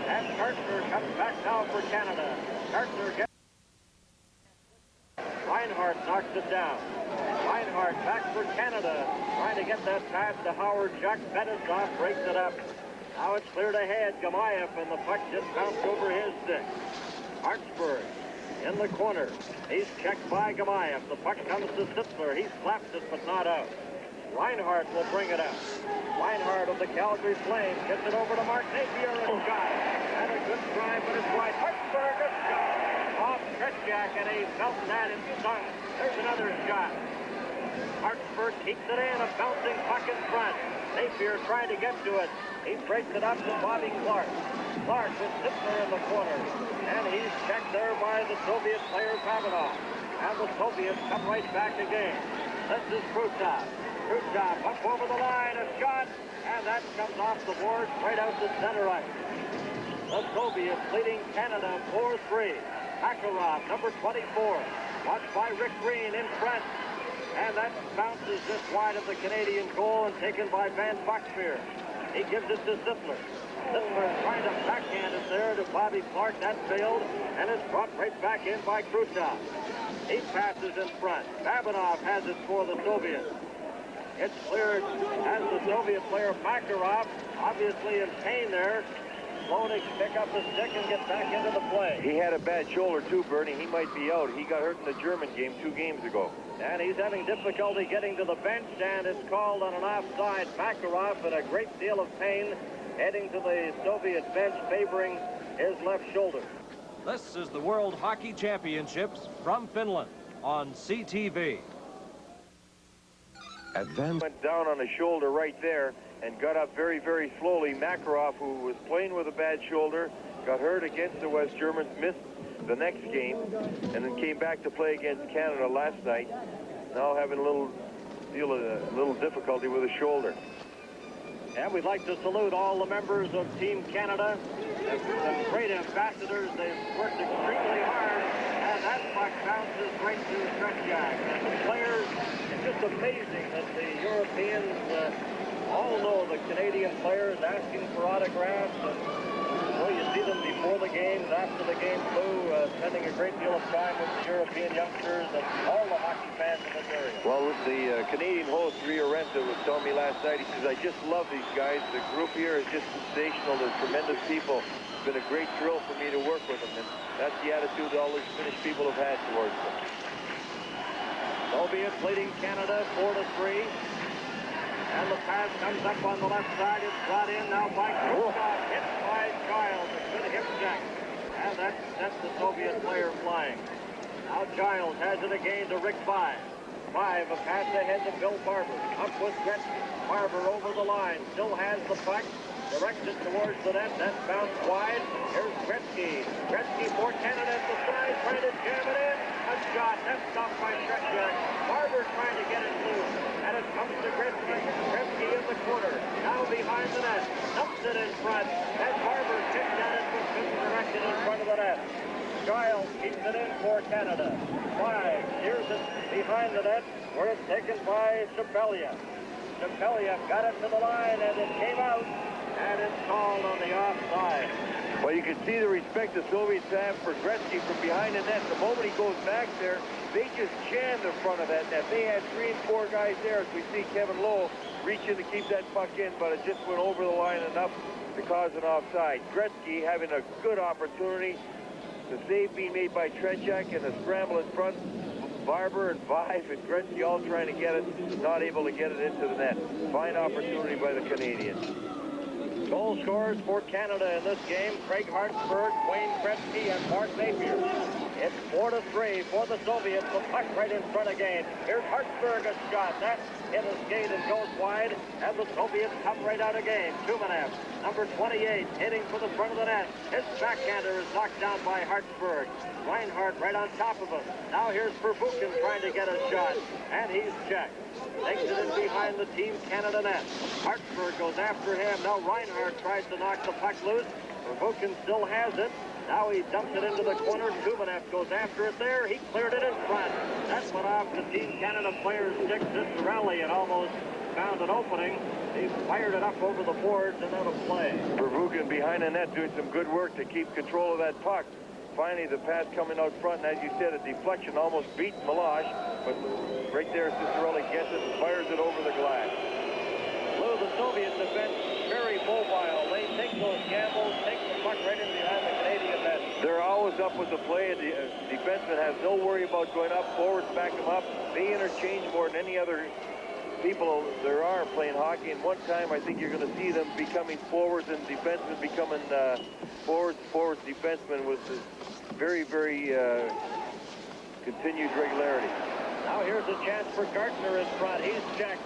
And Gartner comes back now for Canada. Gartner gets... Reinhardt knocks it down. Reinhardt back for Canada. Trying to get that pass to Howardchuk. Fetisov breaks it up. Now it's cleared ahead. Gimaev, and the puck just bounced over his stick. Hartsburg in the corner. He's checked by Gimaev. The puck comes to Sitzler. He slaps it, but not out. Reinhardt will bring it out. Reinhardt of the Calgary Flames gets it over to Mark Napier and shot. And a good try, but it's right. Hartsburg, a shot. Off Tretjak, and he felt that and stung. There's another shot. Hartsburg keeps it in, a bouncing puck in front. Napier trying to get to it. He breaks it up to Bobby Clark. Clark with Sitzler in the corner. And he's checked there by the Soviet player Babinov. And the Soviets come right back again. This is Krutov. Krutov up over the line, a shot, and that comes off the board right out to center ice. The Soviets leading Canada 4-3. Makarov, number 24, watched by Rick Green in front. And that bounces just wide of the Canadian goal and taken by Van Buxmeer. He gives it to Sitzler. Sitzler trying to backhand it there to Bobby Clark. That failed, and it's brought right back in by Krutov. He passes in front. Babinov has it for the Soviets. It's cleared as the Soviet player Makarov, obviously in pain there. Slow to pick up the stick and get back into the play. He had a bad shoulder too, Bernie. He might be out. He got hurt in the German game 2 games ago. And he's having difficulty getting to the bench, and it's called on an offside. Makarov in a great deal of pain, heading to the Soviet bench, favoring his left shoulder. This is the World Hockey Championships from Finland on CTV. Went down on the shoulder right there and got up very, very slowly. Makarov, who was playing with a bad shoulder, got hurt against the West Germans, missed the next game, and then came back to play against Canada last night. Now having a little difficulty with his shoulder. And we'd like to salute all the members of Team Canada. They're some great ambassadors. They've worked extremely hard, and that puck bounces right to Tretjak. And the players, it's just amazing that the Europeans all know the Canadian players asking for autographs. And, well, you see them before the games, after the game too, spending a great deal of time with the European youngsters and all the hockey fans in this area. Well, with the Canadian host, Rio Renta, was telling me last night, he says, I just love these guys. The group here is just sensational. They're tremendous people. It's been a great thrill for me to work with them, and that's the attitude that all these Finnish people have had towards them. Soviets leading Canada 4-3. And the pass comes up on the left side. It's brought in now by Khrushchev. Hit by Giles. A good hip check. And that sets the Soviet player flying. Now Giles has it again to Rick Five. Five, a pass ahead to Bill Barber. Up with Gretzky. Barber over the line. Still has the puck. Directs it towards the net. That's bounced wide. Here's Gretzky. Gretzky for Canada at the side. Trying to jam it in. A shot. That's stopped by Tretjak. Barber trying to get it loose. And it comes to Gretzky. Gretzky in the corner. Now behind the net. Dumps it in front. And Barber kicked at it but couldn't direct it in front of the net. Giles keeps it in for Canada. Five. Here's it behind the net where it's taken by Shepeliev. Shepeliev got it to the line and it came out. And it's called on the offside. Well, you can see the respect the Soviets have for Gretzky from behind the net. The moment he goes back there, they just jam the front of that net. They had 3 and 4 guys there, as we see Kevin Lowe reach in to keep that puck in, but it just went over the line enough to cause an offside. Gretzky having a good opportunity. The save being made by Tretjak and the scramble in front. Barber and Five and Gretzky all trying to get it, not able to get it into the net. Fine opportunity by the Canadians. Goal scorers for Canada in this game, Craig Hartsburg, Wayne Gretzky, and Mark Napier. It's 4-3 for the Soviets. The puck right in front again. Here's Hartsburg, a shot. That hit a skate and goes wide, and the Soviets come right out again. Tюменев, number 28, hitting for the front of the net. His backhander is knocked down by Hartsburg. Reinhardt right on top of him. Now here's Pervukin trying to get a shot, and he's checked. Takes it in behind the Team Canada net. Hartsburg goes after him. Now Reinhardt tries to knock the puck loose. Pervukin still has it. Now he dumps it into the corner. Tюменев goes after it there. He cleared it in front. That went off the Team Canada player's stick. Cicerelli and almost found an opening. He fired it up over the boards and out of play. Pervukin behind the net doing some good work to keep control of that puck. Finally, the pass coming out front, and as you said, a deflection almost beat Milosh, but right there, Cicerelli gets it and fires it over the glass. Lou, the Soviet defense very mobile. They take those gambles, take the puck right in behind the Canadian net. They're always up with the play. The defenseman has no worry about going up. Forwards back them up. They interchange more than any other people there are playing hockey. And one time, I think you're going to see them becoming forwards and defensemen becoming forwards, defensemen with very, very continued regularity. Now here's a chance for Gartner in front. He's checked.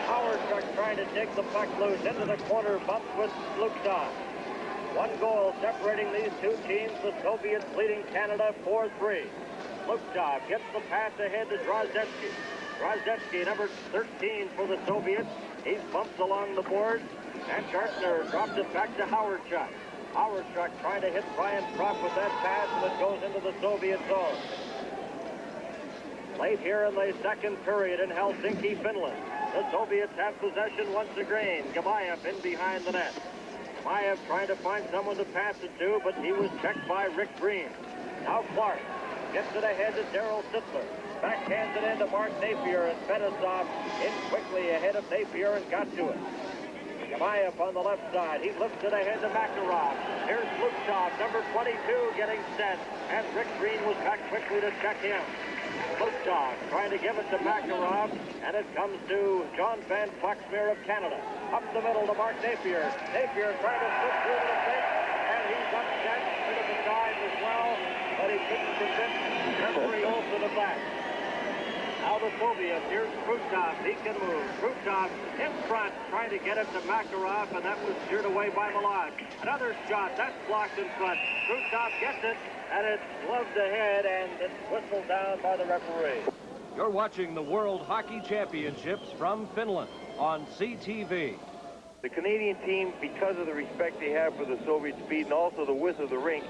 Howard trying to take the puck loose into the corner, bumped with Zlukhtov. One goal separating these two teams. The Soviets leading Canada 4-3. Zlukhtov gets the pass ahead to Drozdecki. Drozdecki, number 13 for the Soviets. He bumps along the boards, and Gartner drops it back to Howardchuk. Howardchuk trying to hit Brian Propp with that pass, and it goes into the Soviet zone. Late here in the second period in Helsinki, Finland. The Soviets have possession once again. Gimaev in behind the net. Gimaev trying to find someone to pass it to, but he was checked by Rick Green. Now Clark gets it ahead to Daryl Sittler. Backhands it into Mark Napier, and Fetisov in quickly ahead of Napier and got to it. Gimaev on the left side. He lifts it ahead to Makarov. Here's Zlukhtov, number 22, getting set. And Rick Green was back quickly to check him. Zlukhtov trying to give it to Makarov, and it comes to John Van Foxmeer of Canada. Up the middle to Mark Napier. Napier trying to slip through the defense, and he's upset. Bit of a dive as well, but he couldn't convince referee Olsen of that. Now the Soviets, here's Krutov, he can move. Krutov in front, trying to get it to Makarov, and that was steered away by Milosh. Another shot, that's blocked in front. Krutov gets it, and it's gloved ahead, and it's whistled down by the referee. You're watching the World Hockey Championships from Finland on CTV. The Canadian team, because of the respect they have for the Soviet speed and also the width of the rink,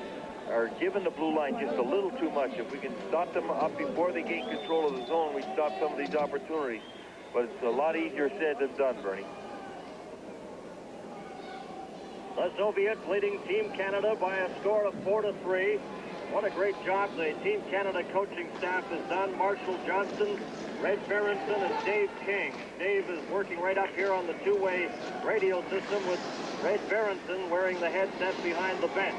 are giving the blue line just a little too much. If we can stop them up before they gain control of the zone, we stop some of these opportunities. But it's a lot easier said than done, Bernie. The Soviets leading Team Canada by a score of 4-3. What a great job the Team Canada coaching staff has done. Marshall Johnston, Red Berenson, and Dave King. Dave is working right up here on the two-way radio system with Red Berenson wearing the headset behind the bench.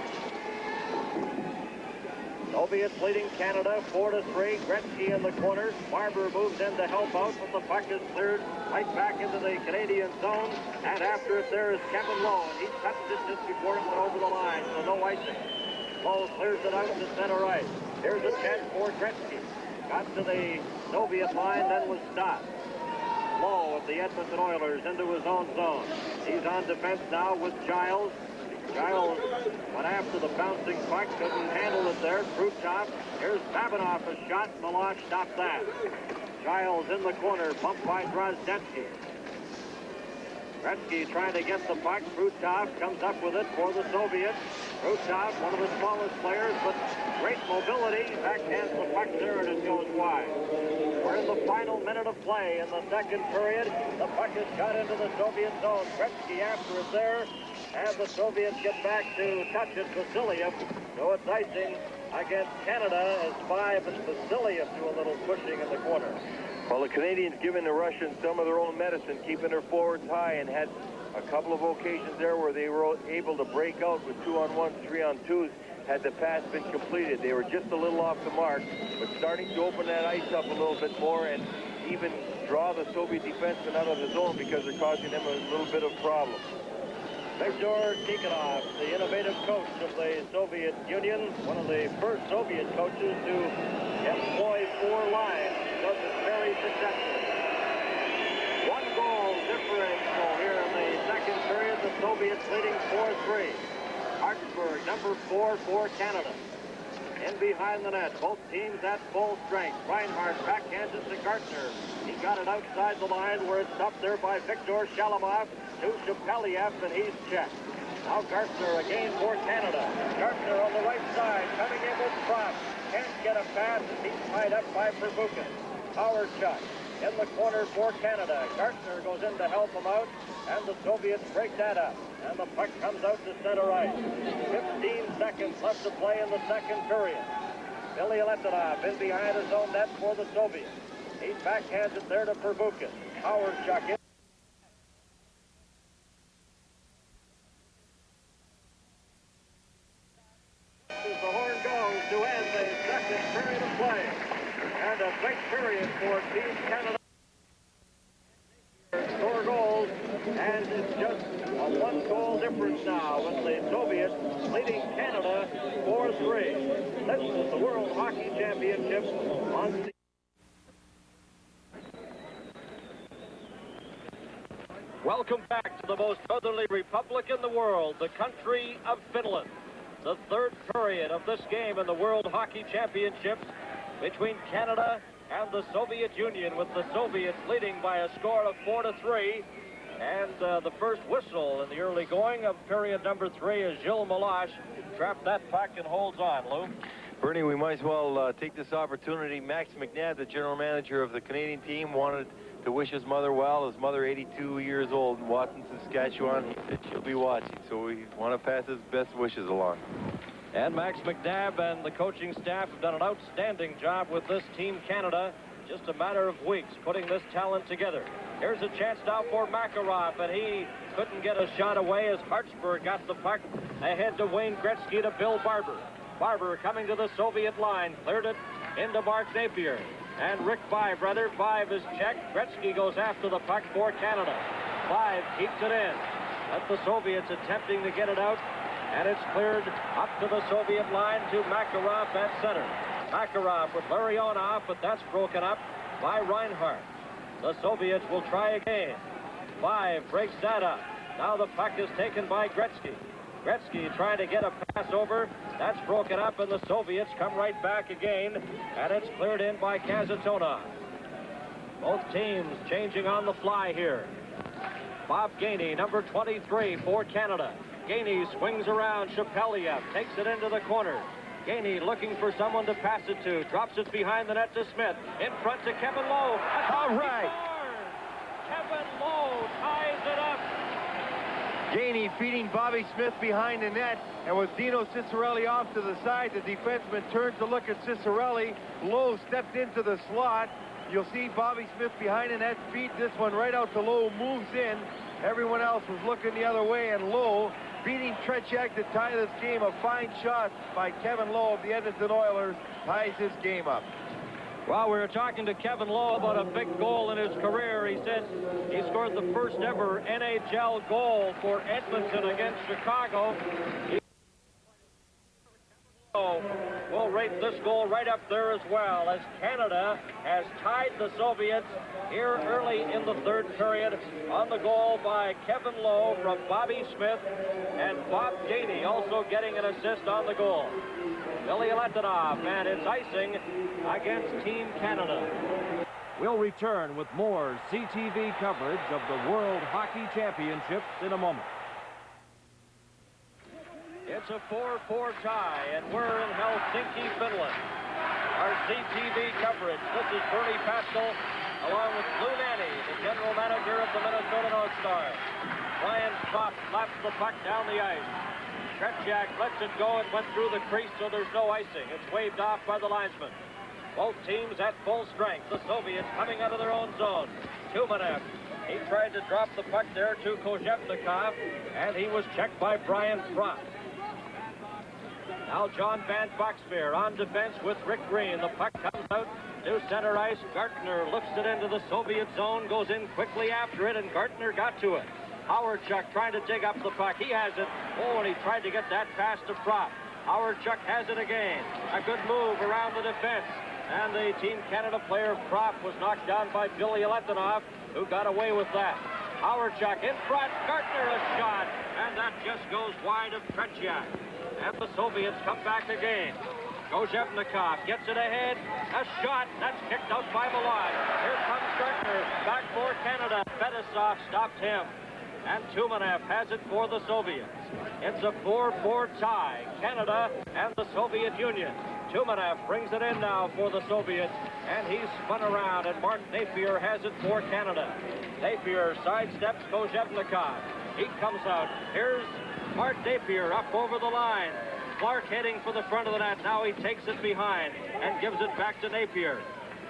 Soviets leading Canada 4-3. Gretzky in the corner. Barber moves in to help out, but the puck is cleared right back into the Canadian zone. And after it there is Kevin Lowe, and he touched it just before it went over the line, so no icing. Lowe clears it out to center right. Here's a chance for Gretzky. Got to the Soviet line, then was stopped. Lowe of the Edmonton Oilers into his own zone. He's on defense now with Giles. Giles went after the bouncing puck, couldn't handle it there. Krutov. Here's Babinoff, a shot. Meloche stopped that. Giles in the corner, bumped by Drozdecki. Gretzky trying to get the puck. Krutov comes up with it for the Soviets. Krutov, one of the smallest players, but great mobility. Backhands the puck there and it goes wide. We're in the final minute of play in the second period. The puck is shot into the Soviet zone. Gretzky after it there. And the Soviets get back to touch it. Vasiliev. So it's icing against Canada as 5 and Vasiliev do a little pushing in the corner. Well, the Canadians giving the Russians some of their own medicine, keeping their forwards high, and had a couple of occasions there where they were able to break out with 2-on-1s, 3-on-2s. Had the pass been completed, they were just a little off the mark, but starting to open that ice up a little bit more and even draw the Soviet defensemen out of the zone because they're causing them a little bit of problem. Viktor Tikhonov, the innovative coach of the Soviet Union, one of the first Soviet coaches to employ 4 lines, does it very successfully. 1 goal differential here in the second period, the Soviets leading 4-3. Hartsburg, number 4 for Canada. In behind the net, both teams at full strength. Reinhardt backhands it to Gartner. He got it outside the line where it's stopped there by Viktor Shalimov to Shepeliev, and he's checked. Now Gartner again for Canada. Gartner on the right side, coming in with Propp. Can't get a pass as he's tied up by Pervukin. Howard Chuck in the corner for Canada. Gartner goes in to help him out, and the Soviets break that up. And the puck comes out to center right. 15 seconds left to play in the second period. Bilялетdinov in behind his own net for the Soviets. He backhands it there to Pervukin. Howard Chuck in. As the horn goes to end the second period of play. And a big period for Team Canada. 4 goals, and it's just a 1-goal difference now with the Soviets leading Canada 4-3. This is the World Hockey Championships on. Welcome back to the most southerly republic in the world, the country of Finland. The third period of this game in the World Hockey Championships between Canada and the Soviet Union, with the Soviets leading by a score of 4-3. And the first whistle in the early going of period number 3 is Gilles Meloche trapped that puck and holds on. Lou? Bernie, we might as well take this opportunity. Max McNabb, the general manager of the Canadian team, wanted to wish his mother well. His mother, 82 years old, in Watson, Saskatchewan. He said she'll be watching, so we want to pass his best wishes along. And Max McNabb and the coaching staff have done an outstanding job with this Team Canada. Just a matter of weeks putting this talent together. Here's a chance now for Makarov, and he couldn't get a shot away as Hartsburg got the puck ahead to Wayne Gretzky to Bill Barber. Barber coming to the Soviet line, cleared it into Mark Napier. And Rick Five, rather. Five is checked. Gretzky goes after the puck for Canada. Five keeps it in. That's the Soviets attempting to get it out. And it's cleared up to the Soviet line to Makarov at center. Makarov with Larionov, but that's broken up by Reinhardt. The Soviets will try again. Five breaks that up. Now the puck is taken by Gretzky. Gretzky trying to get a pass over. That's broken up, and the Soviets come right back again, and it's cleared in by Kasatonov. Both teams changing on the fly here. Bob Gainey, number 23 for Canada. Gainey swings around. Shepeliev takes it into the corner. Gainey looking for someone to pass it to. Drops it behind the net to Smith. In front to Kevin Lowe. All right. Kevin Lowe ties it up. Janey feeding Bobby Smith behind the net, and with Dino Ciccarelli off to the side, the defenseman turns to look at Ciccarelli. Lowe stepped into the slot. You'll see Bobby Smith behind the net, feeds this one right out to Lowe, moves in. Everyone else was looking the other way, and Lowe beating Tretjak to tie this game. A fine shot by Kevin Lowe of the Edmonton Oilers ties this game up. Well, we were talking to Kevin Lowe about a big goal in his career. He said he scored the first ever NHL goal for Edmonton against Chicago. We'll rate this goal right up there as well, as Canada has tied the Soviets here early in the third period on the goal by Kevin Lowe from Bobby Smith, and Bob Janey also getting an assist on the goal. Bilялетдинов, and it's icing against Team Canada. We'll return with more CTV coverage of the World Hockey Championships in a moment. It's a 4-4 tie, and we're in Helsinki, Finland. Our CTV coverage. This is Bernie Pascal, along with Lou Nanny, the general manager of the Minnesota North Stars. Brian Propp slaps the puck down the ice. Tretjak lets it go. It went through the crease, so there's no icing. It's waved off by the linesman. Both teams at full strength. The Soviets coming out of their own zone. Tюменев. He tried to drop the puck there to Kожevnikov, and he was checked by Brian Propp. Now John Van Boxmeer on defense with Rick Green. The puck comes out to center ice. Gartner lifts it into the Soviet zone, goes in quickly after it, and Gartner got to it. Howardchuk trying to dig up the puck. He has it. Oh, and he tried to get that pass to Propp. Howardchuk has it again. A good move around the defense. And the Team Canada player Propp was knocked down by Bilялетдинов, who got away with that. Howardchuk in front. Gartner a shot. And that just goes wide of Tretjak. And the Soviets come back again. Kojevnikov gets it ahead. A shot. That's kicked out by Milan. Here comes Gartner. Back for Canada. Fetisov stopped him. And Tюменев has it for the Soviets. It's a 4-4 tie. Canada and the Soviet Union. Tюменев brings it in now for the Soviets. And he's spun around. And Mark Napier has it for Canada. Napier sidesteps Kojevnikov. He comes out. Here's Mark Napier up over the line. Clark heading for the front of the net. Now he takes it behind and gives it back to Napier.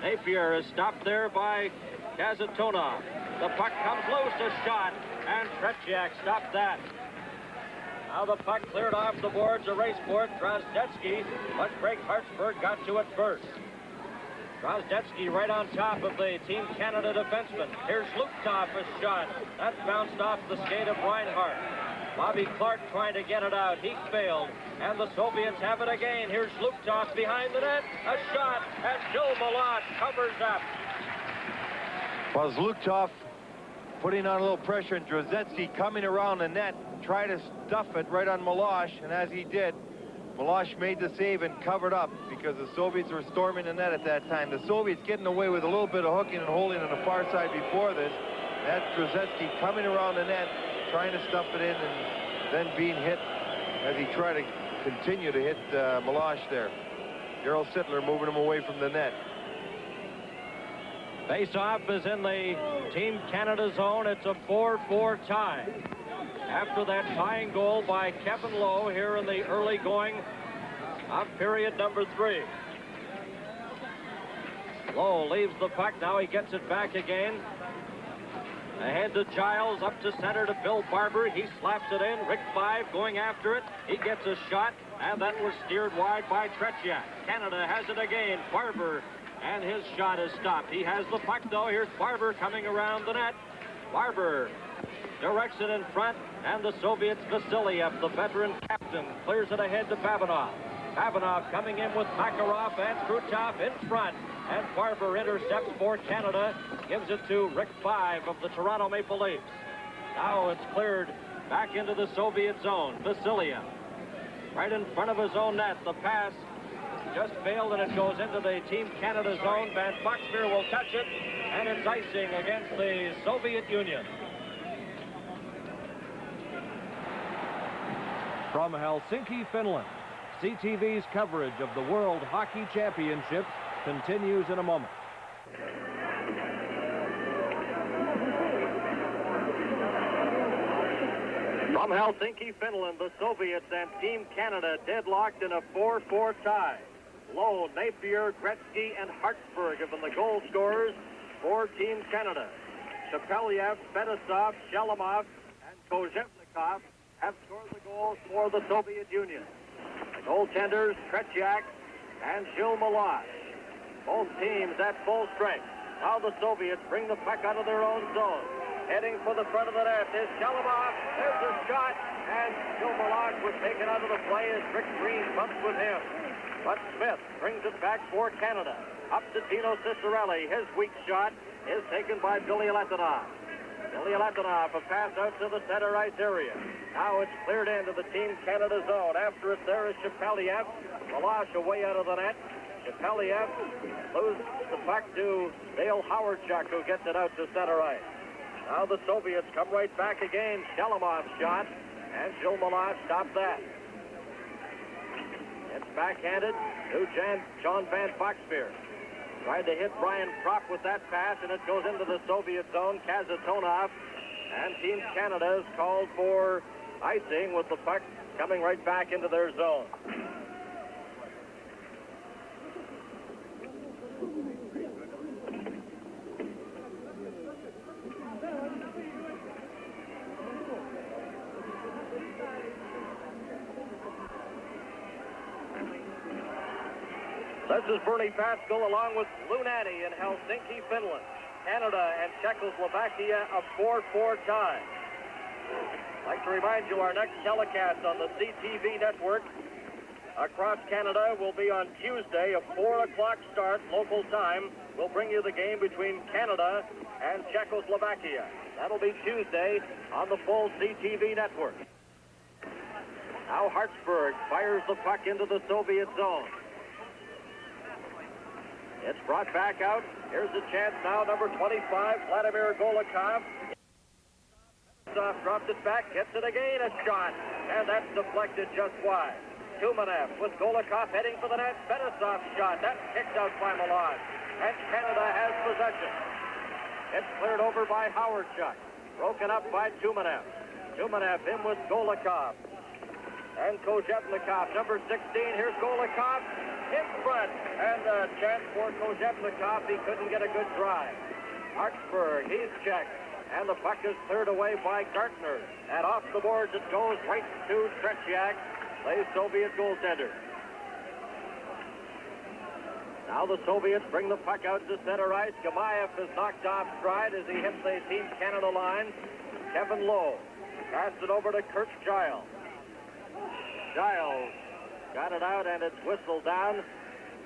Napier is stopped there by Kazatona. The puck comes loose, a shot, and Tretjak stopped that. Now the puck cleared off the boards, a race for it, Drozdecki, but Craig Hartsburg got to it first. Drozdecki right on top of the Team Canada defenseman. Here's Zhluktov, a shot. That bounced off the skate of Reinhart. Bobby Clark trying to get it out. He failed. And the Soviets have it again. Here's Zhluktov behind the net. A shot. And Joe Malott covers up. Well, Zhluktov putting on a little pressure, and Drozdecki coming around the net, trying to stuff it right on Milosh. And as he did, Milosh made the save and covered up because the Soviets were storming the net at that time. The Soviets getting away with a little bit of hooking and holding on the far side before this. That's Drozdecki coming around the net, trying to stuff it in, and then being hit as he tried to continue to hit Milosh there. Daryl Sittler moving him away from the net. Face-off is in the Team Canada zone. It's a 4-4 tie. After that tying goal by Kevin Lowe here in the early going of period number 3. Lowe leaves the puck. Now he gets it back again. Ahead to Giles, up to center to Bill Barber. He slaps it in. Rick Five going after it. He gets a shot, and that was steered wide by Tretjak. Canada has it again. Barber, and his shot is stopped. He has the puck, though. Here's Barber coming around the net. Barber directs it in front, and the Soviets' Vasiliev, the veteran captain, clears it ahead to Babinov. Babinov coming in with Makarov and Krutov in front. And Barber intercepts for Canada, gives it to Rick Five of the Toronto Maple Leafs. Now it's cleared back into the Soviet zone. Vasiliev right in front of his own net. The pass just failed, and it goes into the Team Canada zone. Van Boxmeer will touch it, and it's icing against the Soviet Union. From Helsinki, Finland, CTV's coverage of the World Hockey Championships continues in a moment. From From Helsinki, Finland, the Soviets and Team Canada deadlocked in a 4-4 tie. Lowe, Napier, Gretzky, and Hartsburg have been the goal scorers for Team Canada. Shepeliev, Fetisov, Shalimov, and Kojevnikov have scored the goals for the Soviet Union. The goaltenders, Tretjak and Gilles Meloche. Both teams at full strength. Now the Soviets bring the puck out of their own zone. Heading for the front of the net is Shalimov. There's a shot, and Gilles Meloche was taken out of the play as Rick Green bumps with him. But Smith brings it back for Canada. Up to Tino Cicerelli. His weak shot is taken by Bilялетдинов. Bilялетдинов, a pass out to the center ice area. Now it's cleared into the Team Canada zone. After it there is Shepeliev. Meloche away out of the net. Shepeliev loses the puck to Dale Howardchuk, who gets it out to center ice. Now the Soviets come right back again. Shalimov's shot, and Gilles Meloche stopped that. It's backhanded to John Van Foxbeer. Tried to hit Brian Propp with that pass, and it goes into the Soviet zone. Kasatonov, and Team Canada is called for icing with the puck coming right back into their zone. This is Bernie Pascal along with Lunani in Helsinki, Finland. Canada and Czechoslovakia a 4-4 tie. I'd like to remind you our next telecast on the CTV network across Canada will be on Tuesday, a 4 o'clock start local time. We'll bring you the game between Canada and Czechoslovakia. That'll be Tuesday on the full CTV network. Now Hartsburg fires the puck into the Soviet zone. It's brought back out. Here's the chance now, number 25, Vladimir Golikov. Sostaf dropped it back, gets it again, a shot, and that's deflected just wide. Tюменев with Golikov heading for the net. Fetisov's shot, that's kicked out by Meloche, and Canada has possession. It's cleared over by Howardchuk, broken up by Tюменев. Tюменев in with Golikov. And Kojevnikov, number 16, here's Golikov. In front, and a chance for Kojevnikov. He couldn't get a good drive. Hartsburg, he's checked, and the puck is cleared away by Gartner. And off the boards it goes right to Tretjak, the Soviet goaltender. Now the Soviets bring the puck out to center ice. Gimaev is knocked off stride as he hits the Team Canada line. Kevin Lowe passed it over to Kurt Giles. Giles got it out, and it's whistled down,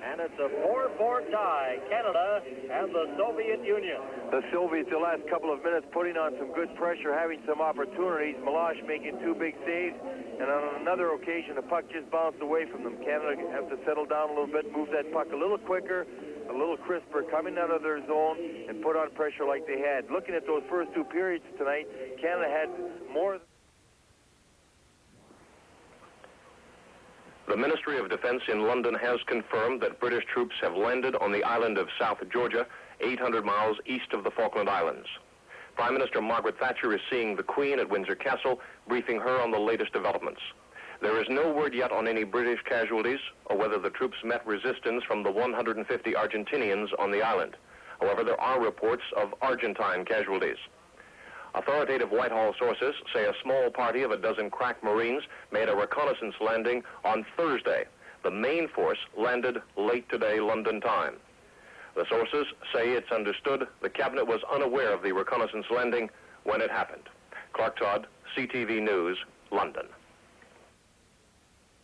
and it's a 4-4 tie, Canada and the Soviet Union. The Soviets, the last couple of minutes, putting on some good pressure, having some opportunities. Meloche making two big saves, and on another occasion, the puck just bounced away from them. Canada have to settle down a little bit, move that puck a little quicker, a little crisper, coming out of their zone, and put on pressure like they had. Looking at those first two periods tonight, Canada had more. The Ministry of Defense in London has confirmed that British troops have landed on the island of South Georgia, 800 miles east of the Falkland Islands. Prime Minister Margaret Thatcher is seeing the Queen at Windsor Castle, briefing her on the latest developments. There is no word yet on any British casualties or whether the troops met resistance from the 150 Argentinians on the island. However, there are reports of Argentine casualties. Authoritative Whitehall sources say a small party of a dozen crack Marines made a reconnaissance landing on Thursday. The main force landed late today, London time. The sources say it's understood the cabinet was unaware of the reconnaissance landing when it happened. Clark Todd, CTV News, London.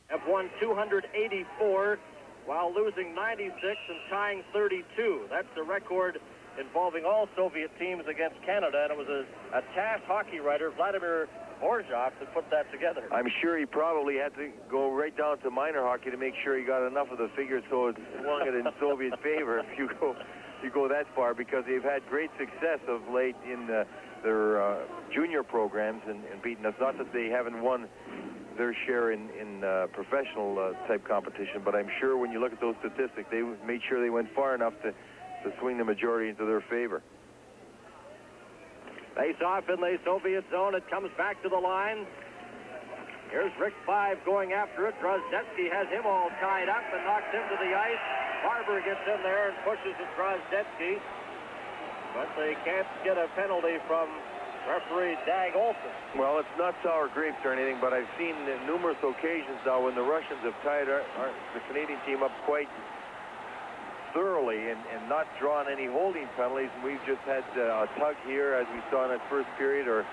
Have won 284 while losing 96 and tying 32. That's the record involving all Soviet teams against Canada, and it was a TASS hockey writer, Vladimir Borzhov, that put that together. I'm sure he probably had to go right down to minor hockey to make sure he got enough of the figures so it swung it in Soviet favor if you go that far, because they've had great success of late in their junior programs and beating us. Not that they haven't won their share in professional type competition, but I'm sure when you look at those statistics, they made sure they went far enough to swing the majority into their favor. Face off in the Soviet zone. It comes back to the line. Here's Rick Five going after it. Drozdecki has him all tied up and knocks him to the ice. Barber gets in there and pushes at Drozdecki. But they can't get a penalty from referee Dag Olsen. Well, it's not sour grapes or anything, but I've seen numerous occasions now when the Russians have tied the Canadian team up quite thoroughly and not drawn any holding penalties. And we've just had a tug here, as we saw in that first period, or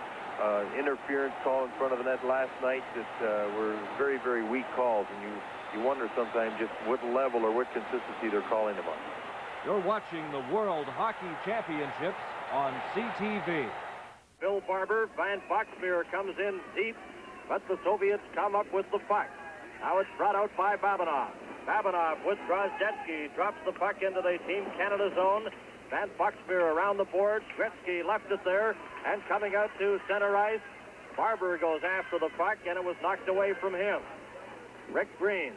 interference call in front of the net last night that were very, very weak calls. And you wonder sometimes just what level or what consistency they're calling them on. You're watching the World Hockey Championships on CTV. Bill Barber, Van Boxmeer comes in deep, but the Soviets come up with the puck. Now it's brought out by Babinov. Babinov with Drozdecki drops the puck into the Team Canada zone. Van Boxmeer around the boards. Gretzky left it there, and coming out to center ice, Barber goes after the puck, and it was knocked away from him. Rick Green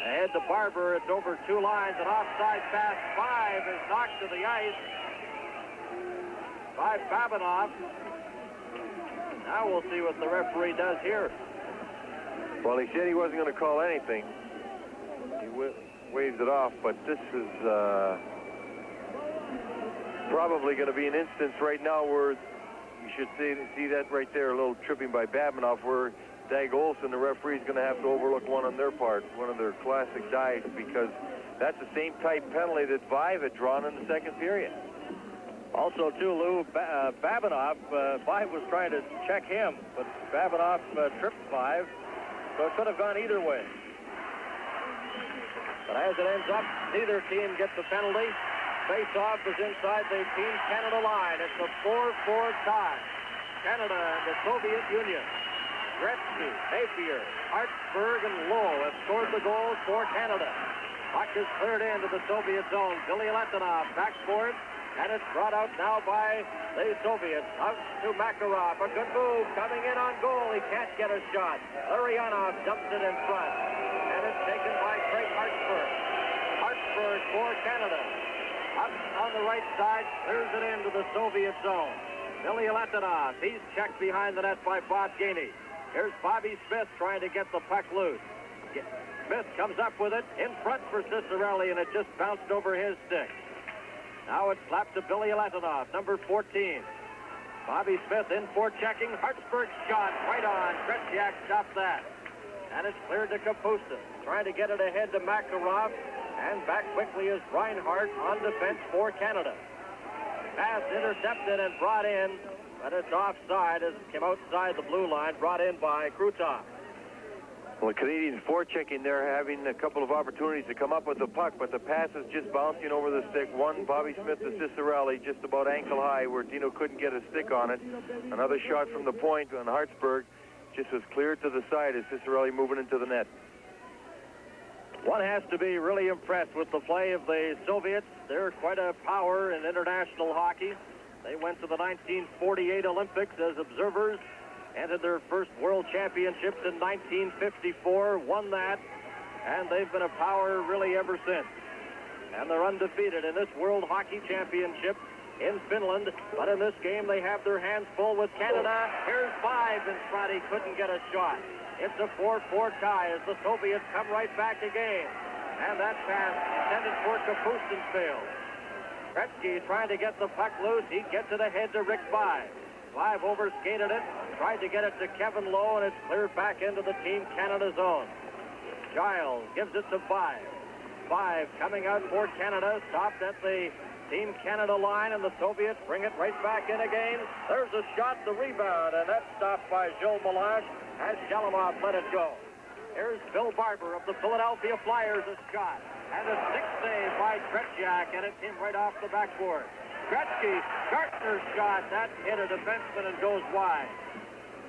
ahead to Barber. It's over two lines, an offside pass. Five is knocked to the ice by Babinov. Now we'll see what the referee does here. Well, he said he wasn't going to call anything. He waves it off, but this is probably going to be an instance right now where you should see that right there, a little tripping by Babinov, where Dag Olsen, the referee, is going to have to overlook one on their part, one of their classic dives, because that's the same type penalty that Vive had drawn in the second period. Also, too, Lou, Babinov, Vive was trying to check him, but Babinov tripped Vive, so it could have gone either way. But as it ends up, neither team gets a penalty. Face-off is inside the Team Canada line. It's a 4-4 tie. Canada and the Soviet Union. Gretzky, Napier, Hartsburg, and Lowe have scored the goals for Canada. Puck is cleared into the Soviet zone. Bilyaletdinov back for it, and it's brought out now by the Soviets. Out to Makarov. A good move coming in on goal. He can't get a shot. Larionov dumps it in front, and it's taken by Craig Hartsburg. Hartsburg for Canada. Up on the right side, clears it into the Soviet zone. Bilyaletdinov, he's checked behind the net by Bob Gainey. Here's Bobby Smith trying to get the puck loose. Smith comes up with it in front for Cicerelli, and it just bounced over his stick. Now it's slapped to Bilyaletdinov, number 14. Bobby Smith in for checking. Hartsburg shot right on. Tretyak stopped that. And it's cleared to Kapustin, trying to get it ahead to Makarov. And back quickly is Reinhardt on defense for Canada. Pass intercepted and brought in, but it's offside as it came outside the blue line, brought in by Krutov. Well, the Canadians forechecking there, having a couple of opportunities to come up with the puck, but the pass is just bouncing over the stick. One, Bobby Smith to Cicerelli, just about ankle high, where Dino couldn't get a stick on it. Another shot from the point on Hartsburg, just was cleared to the side as Cicerelli moving into the net. One has to be really impressed with the play of the Soviets. They're quite a power in international hockey. They went to the 1948 Olympics as observers, entered their first World Championships in 1954, won that, and they've been a power really ever since. And they're undefeated in this World Hockey Championship in Finland, but in this game they have their hands full with Canada. Here's Five in front. He couldn't get a shot. It's a 4-4 tie as the Soviets come right back again. And that pass intended for Kapustin failed. Gretzky trying to get the puck loose. He gets it ahead to Rick Five. Five overskated it, tried to get it to Kevin Lowe, and it's cleared back into the Team Canada zone. Giles gives it to Five. Five coming out for Canada, stopped at the Team Canada line, and the Soviets bring it right back in again. There's a shot, the rebound, and that's stopped by Joe Melange as Shalimov let it go. Here's Bill Barber of the Philadelphia Flyers, a shot, and a stick save by Tretyak, and it came right off the backboard. Gretzky, Gartner's shot, that hit a defenseman and goes wide.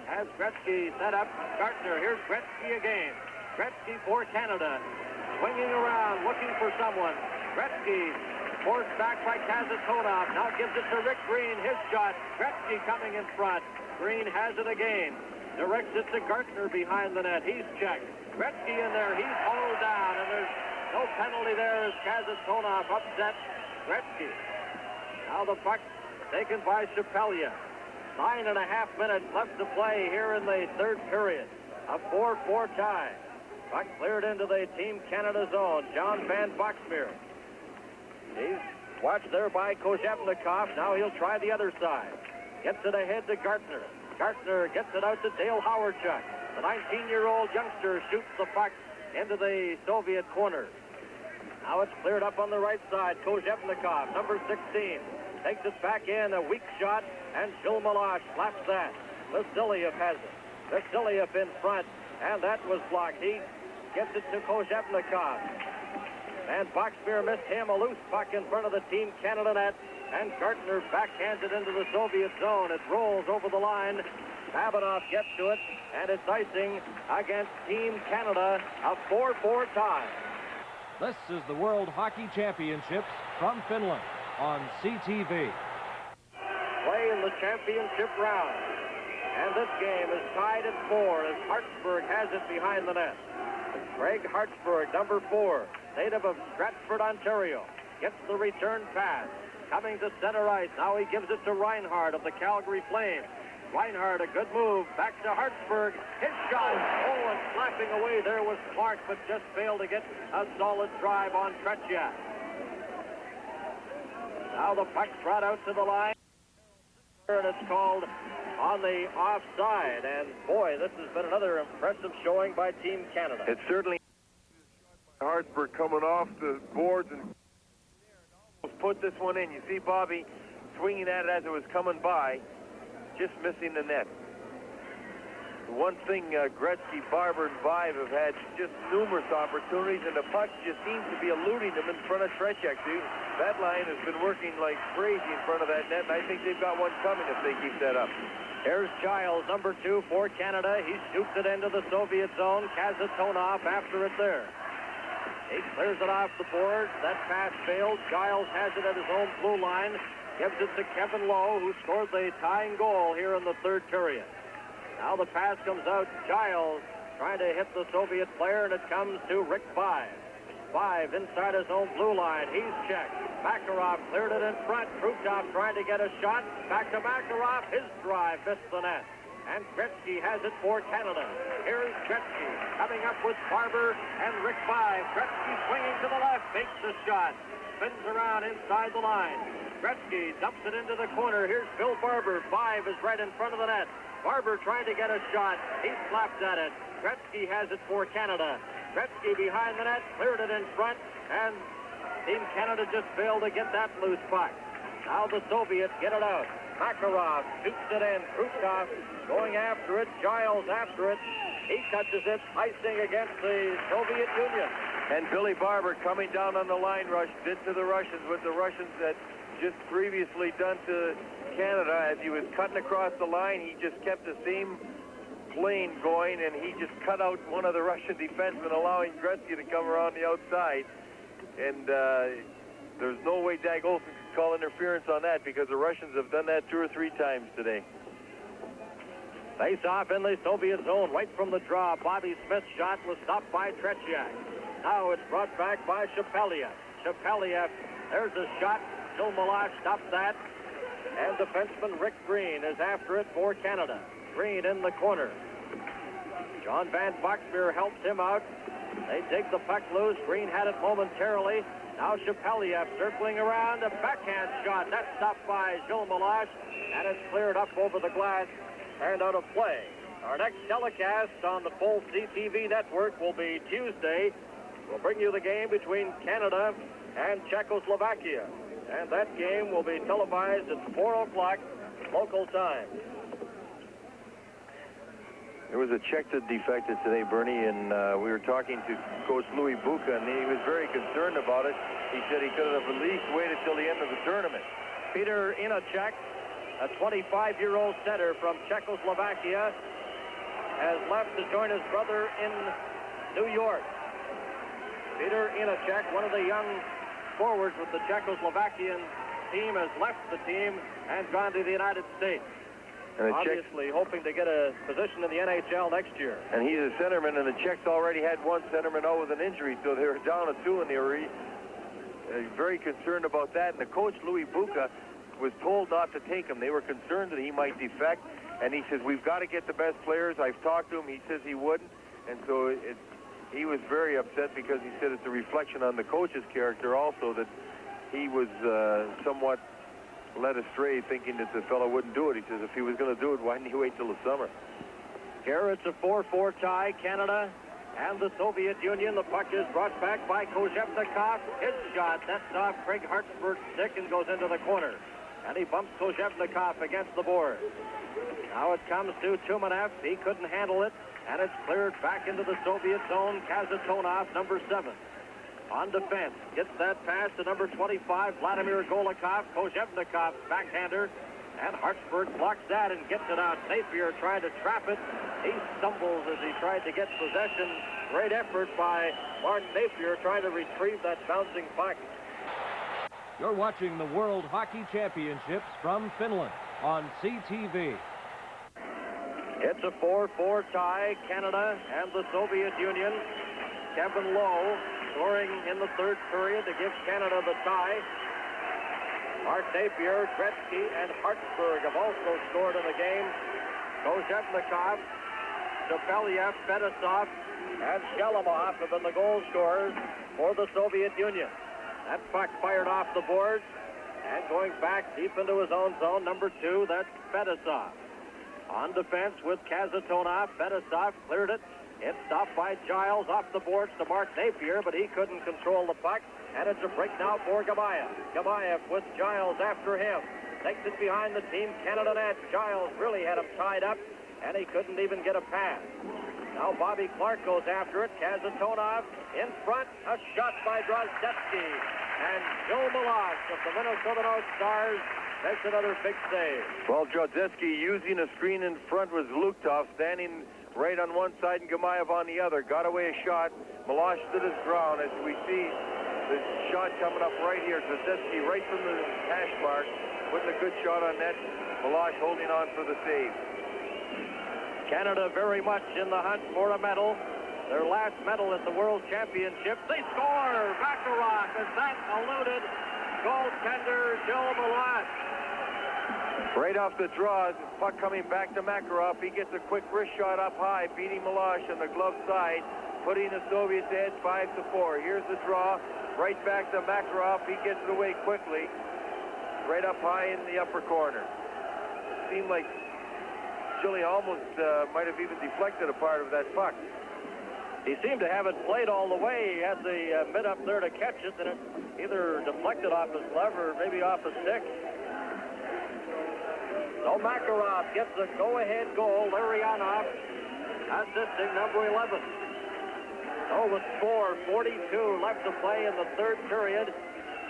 As Gretzky set up Gartner, here's Gretzky again. Gretzky for Canada, swinging around, looking for someone. Gretzky forced back by Kazatonoff, now gives it to Rick Green, his shot. Gretzky coming in front. Green has it again. Directs it to Gartner behind the net. He's checked. Gretzky in there. He's hauled down, and there's no penalty there as Kazatonoff upset Gretzky. Now the puck taken by Shepeliev. 9.5 minutes left to play here in the third period. A 4-4 tie. Puck cleared into the Team Canada zone. John Van Boxmeer. He's watched there by Kojevnikov. Now he'll try the other side. Gets it ahead to Gartner. Gartner gets it out to Dale Howardchuk. The 19-year-old youngster shoots the puck into the Soviet corner. Now it's cleared up on the right side. Kojevnikov, number 16, takes it back in. A weak shot, and Gilles Meloche slaps that. Vasiliev has it. Vasiliev in front, and that was blocked. He gets it to Kojevnikov. And Boxmeer missed him. A loose puck in front of the Team Canada net, and Gartner backhands it into the Soviet zone. It rolls over the line. Babinov gets to it, and it's icing against Team Canada, a 4-4 tie. This is the World Hockey Championships from Finland on CTV. Play in the championship round. And this game is tied at 4 as Hartsburg has it behind the net. Craig Hartsburg, number 4, native of Stratford, Ontario, gets the return pass. Coming to center ice. Now he gives it to Reinhardt of the Calgary Flames. Reinhardt, a good move. Back to Hartsburg. His shot. Oh, and slapping away there was Clark, but just failed to get a solid drive on Tretьяк. Now the puck's brought out to the line. And it's called on the offside. And boy, this has been another impressive showing by Team Canada. It's certainly Hartsburg coming off the boards and put this one in. You see Bobby swinging at it as it was coming by, just missing the net. One thing, Gretzky, Barber, and Vive have had just numerous opportunities, and the puck just seems to be eluding them in front of Tretьяk. That line has been working like crazy in front of that net, and I think they've got one coming if they keep that up. Here's Giles, number 2 for Canada. He shoots it into the Soviet zone. Kazantonov after it there. He clears it off the boards. That pass failed. Giles has it at his own blue line. Gives it to Kevin Lowe, who scored the tying goal here in the third period. Now the pass comes out. Giles trying to hit the Soviet player, and it comes to Rick Vive. Vive inside his own blue line. He's checked. Makarov cleared it in front. Krutov trying to get a shot. Back to Makarov. His drive missed the net. And Gretzky has it for Canada. Here's Gretzky coming up with Barber and Rick Vive. Gretzky swinging to the left, makes the shot. Spins around inside the line. Gretzky dumps it into the corner. Here's Bill Barber. Vive is right in front of the net. Barber trying to get a shot. He slaps at it. Gretzky has it for Canada. Gretzky behind the net, cleared it in front, and Team Canada just failed to get that loose puck. Now the Soviets get it out. Makarov shoots it in. Krutov going after it. Giles after it. He touches it, icing against the Soviet Union. And Billy Barber coming down on the line rush did to the Russians what the Russians had just previously done to Canada. As he was cutting across the line, he just kept the same lane going, and he just cut out one of the Russian defensemen, allowing Gretzky to come around the outside. And there's no way Dag Olsen could call interference on that, because the Russians have done that 2 or 3 times today. Face off in the Soviet zone, right from the draw. Bobby Smith's shot was stopped by Tretьяk. Now it's brought back by Shepeliev. Shepeliev, there's a shot. Gilles Meloche stops that. And defenseman Rick Green is after it for Canada. Green in the corner. John Van Boxmeer helps him out. They take the puck loose. Green had it momentarily. Now Shepeliev circling around. A backhand shot. That's stopped by Gilles Meloche. And it's cleared up over the glass and out of play. Our next telecast on the full CTV network will be Tuesday. We'll bring you the game between Canada and Czechoslovakia. And that game will be televised at 4 o'clock local time. There was a Czech that defected today, Bernie, and we were talking to Coach Louis Buka, and he was very concerned about it. He said he could have at least waited till the end of the tournament. Peter Inacek, a 25-year-old center from Czechoslovakia, has left to join his brother in New York. Peter Inacek, one of the young forwards with the Czechoslovakian team, has left the team and gone to the United States. And obviously hoping to get a position in the NHL next year. And he's a centerman, and the Czechs already had one centerman out with an injury, so they were down to 2, and they were very concerned about that. And the coach, Louis Buka, was told not to take him. They were concerned that he might defect, and he says, we've got to get the best players. I've talked to him. He says he wouldn't, and so he was very upset because he said it's a reflection on the coach's character also that he was somewhat led astray thinking that the fellow wouldn't do it. He says, if he was going to do it, why didn't he wait till the summer? Here it's a 4-4 tie, Canada and the Soviet Union. The puck is brought back by Kojevnikov. His shot, that's off Craig Hartsburg's stick and goes into the corner. And he bumps Kojevnikov against the board. Now it comes to Tumenev. He couldn't handle it, and it's cleared back into the Soviet zone. Kasatonov, number 7. On defense, gets that pass to number 25, Vladimir Golikov. Kojevnikov's backhander, and Hartsburg blocks that and gets it out. Napier tried to trap it. He stumbles as he tried to get possession. Great effort by Mark Napier trying to retrieve that bouncing puck. You're watching the World Hockey Championships from Finland on CTV. It's a 4-4 tie, Canada and the Soviet Union. Kevin Lowe scoring in the third period to give Canada the tie. Mark Napier, Gretzky, and Hartsburg have also scored in the game. Kojevnikov, Shepeliev-Fettisov, and Shalimov have been the goal scorers for the Soviet Union. That puck fired off the boards and going back deep into his own zone, number 2, that's Fettisov. On defense with Kasatonov, Fettisov cleared it. It's stopped by Giles off the boards to Mark Napier, but he couldn't control the puck. And it's a break now for Gamayev. Gamayev with Giles after him. Takes it behind the Team Canada net. Giles really had him tied up, and he couldn't even get a pass. Now Bobby Clark goes after it. Kasatonov in front. A shot by Drozdecki. And Joe Milosh of the Minnesota North Stars makes another big save. Well, Drozdecki using a screen in front was Zlugtov standing right on one side and Gamayev on the other. Got away a shot. Milosh stood his ground as we see the shot coming up right here. Drozdecki right from the hash mark, putting a good shot on net. Milosh holding on for the save. Canada very much in the hunt for a medal. Their last medal at the World Championships. They score! Makarov as that eluded goaltender Joe Milosh. Right off the draw, puck coming back to Makarov. He gets a quick wrist shot up high, beating Milosh on the glove side, putting the Soviets ahead 5-4. Here's the draw, right back to Makarov. He gets it away quickly, right up high in the upper corner. Seemed like Chile almost might have even deflected a part of that puck. He seemed to have it played all the way. He had the mid up there to catch it, and it either deflected off his glove or maybe off his stick. So Makarov gets the go-ahead goal. Larionov assisting number 11. So with 4:42 left to play in the third period,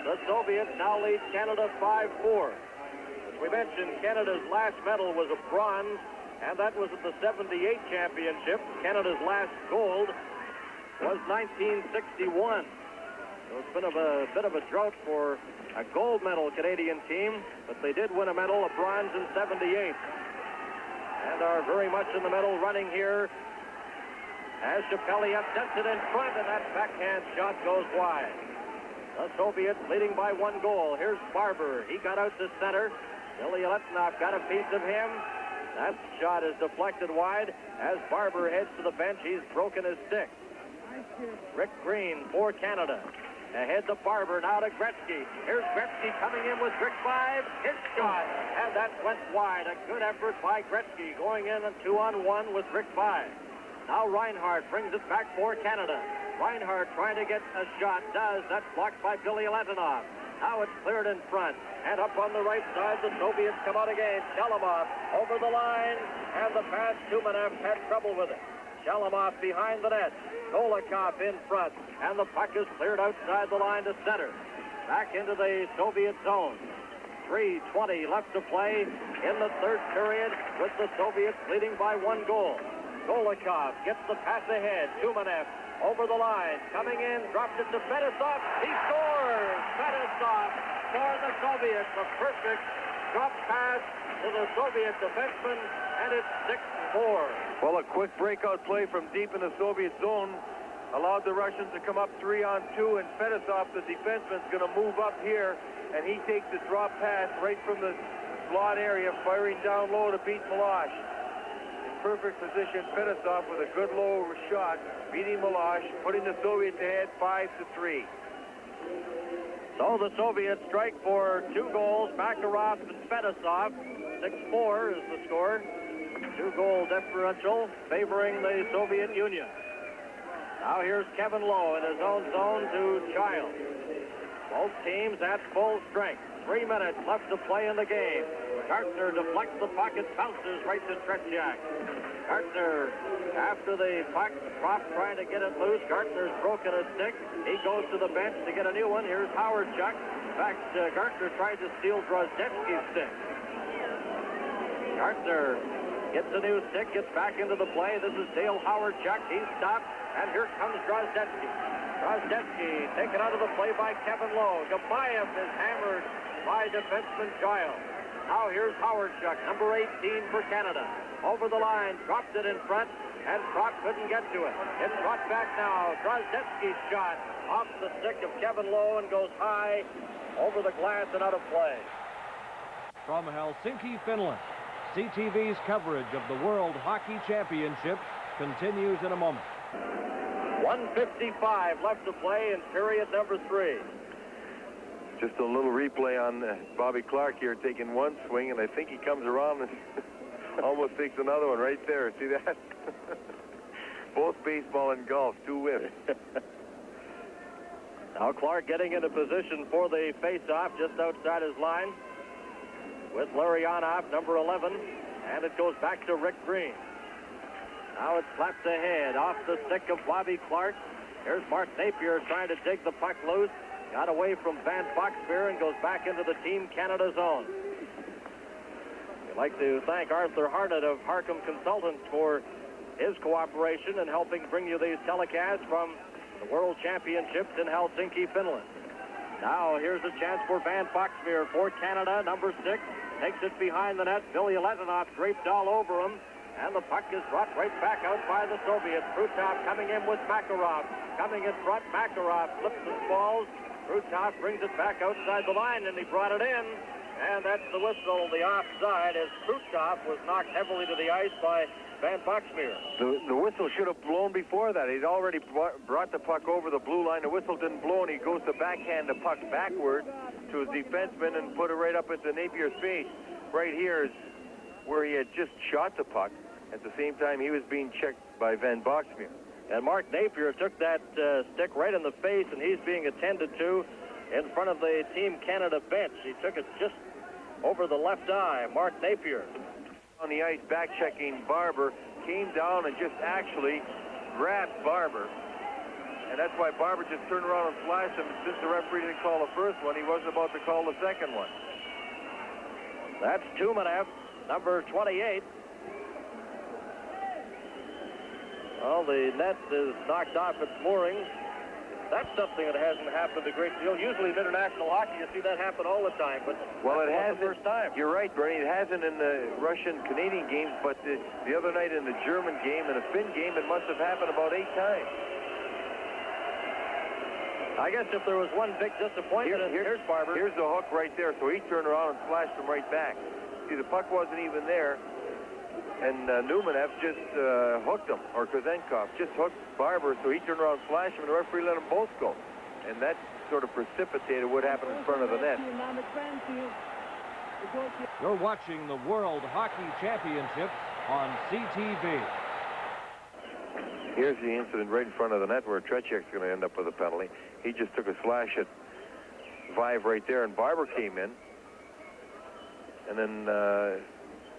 the Soviets now lead Canada 5-4. As we mentioned, Canada's last medal was a bronze, and that was at the 78 championship. Canada's last gold was 1961. So it's been a bit of a drought for a gold medal Canadian team, but they did win a medal, a bronze in 78. And are very much in the medal running here as Shepeliev sets it in front, and that backhand shot goes wide. The Soviets leading by 1 goal. Here's Barber. He got out to center. Bilyaletdinov got a piece of him. That shot is deflected wide as Barber heads to the bench. He's broken his stick. Rick Green for Canada. Ahead to Barber, now to Gretzky. Here's Gretzky coming in with Rick 5. His shot, and that went wide. A good effort by Gretzky going in a 2-on-1 with Rick 5. Now Reinhardt brings it back for Canada. Reinhardt trying to get a shot, does. That's blocked by Bilyaletdinov. Now it's cleared in front. And up on the right side, the Soviets come out again. Shalimov over the line, and the pass, Tumenev had trouble with it. Shalimov behind the net. Golikov in front, and the puck is cleared outside the line to center. Back into the Soviet zone. 3:20 left to play in the third period with the Soviets leading by 1 goal. Golikov gets the pass ahead. Tumenev over the line, coming in, drops it to Fettisov. He scores! Fettisov for the Soviets. A perfect drop pass to the Soviet defenseman, and it's 6-4. Well, a quick breakout play from deep in the Soviet zone allowed the Russians to come up 3-on-2, and Fettisov, the defenseman, is going to move up here and he takes the drop pass right from the slot area, firing down low to beat Milosh. In perfect position, Fettisov with a good low shot, beating Milosh, putting the Soviets ahead 5-3. So the Soviets strike for 2 goals. Makarov and Fettisov. 6-4 is the score. 2-goal differential favoring the Soviet Union. Now here's Kevin Lowe in his own zone to Child. Both teams at full strength. 3 minutes left to play in the game. Gartner deflects the puck and bounces right to Tretjak. Gartner, after the puck dropped trying to get it loose, Gartner's broken a stick. He goes to the bench to get a new one. Here's Howard Chuck. In fact, Gartner tried to steal Drozdecki's stick. Gartner gets a new stick, gets back into the play. This is Dale Howard Chuck. He's stopped, and here comes Drozdecki. Drozdecki taken out of the play by Kevin Lowe. Gimaev is hammered by defenseman Giles. Now here's Howard Chuck, number 18 for Canada. Over the line, dropped it in front, and Trot couldn't get to it. It's brought back now. Drozdecki's shot off the stick of Kevin Lowe and goes high over the glass and out of play. From Helsinki, Finland, CTV's coverage of the World Hockey Championships continues in a moment. 1:55 left to play in period number 3. Just a little replay on Bobby Clark here, taking one swing, and I think he comes around and almost takes another one right there. See that? Both baseball and golf, 2 whiffs. Now Clark getting into position for the face-off just outside his line with Larionov, number 11, and it goes back to Rick Green. Now it's slapped ahead off the stick of Bobby Clark. Here's Mark Napier trying to dig the puck loose. Got away from Van Boxmeer and goes back into the Team Canada zone. I'd like to thank Arthur Harnett of Harcum Consultants for his cooperation in helping bring you these telecasts from the World Championships in Helsinki, Finland. Now here's a chance for Van Boxmeer for Canada, number 6. Takes it behind the net. Bilялетdinov draped all over him. And the puck is brought right back out by the Soviets. Krutov coming in with Makarov. Coming in front, Makarov flips and falls. Krutov brings it back outside the line, and he brought it in. And that's the whistle, the offside, as Krutov was knocked heavily to the ice by Van Boxmeer. The whistle should have blown before that. He'd already brought the puck over the blue line. The whistle didn't blow, and he goes to backhand the puck backward to his defenseman and put it right up into Napier's face. Right here is where he had just shot the puck. At the same time, he was being checked by Van Boxmeer. And Mark Napier took that stick right in the face, and he's being attended to in front of the Team Canada bench. He took it just over the left eye, Mark Napier. On the ice, back-checking Barber, came down and just actually grabbed Barber. And that's why Barber just turned around and flashed him. Since the referee didn't call the first one, he wasn't about to call the second one. That's Tumenev, number 28. Well, the net is knocked off its moorings. That's something that hasn't happened a great deal. Usually in international hockey, you see that happen all the time, but well, it hasn't. The first time. You're right, Bernie. It hasn't in the Russian-Canadian games, but the other night in the German game and the Finn game, it must have happened about 8 times. I guess if there was one big disappointment, here's Barber. Here's the hook right there, so he turned around and flashed him right back. See, the puck wasn't even there. And Numanev just hooked him, or Kozenkov just hooked Barber, so he turned around and flashed him, and the referee let them both go. And that sort of precipitated what happened in front of the net. You're watching the World Hockey Championships on CTV. Here's the incident right in front of the net where Tretjak's going to end up with a penalty. He just took a slash at Vive right there, and Barber came in. And then...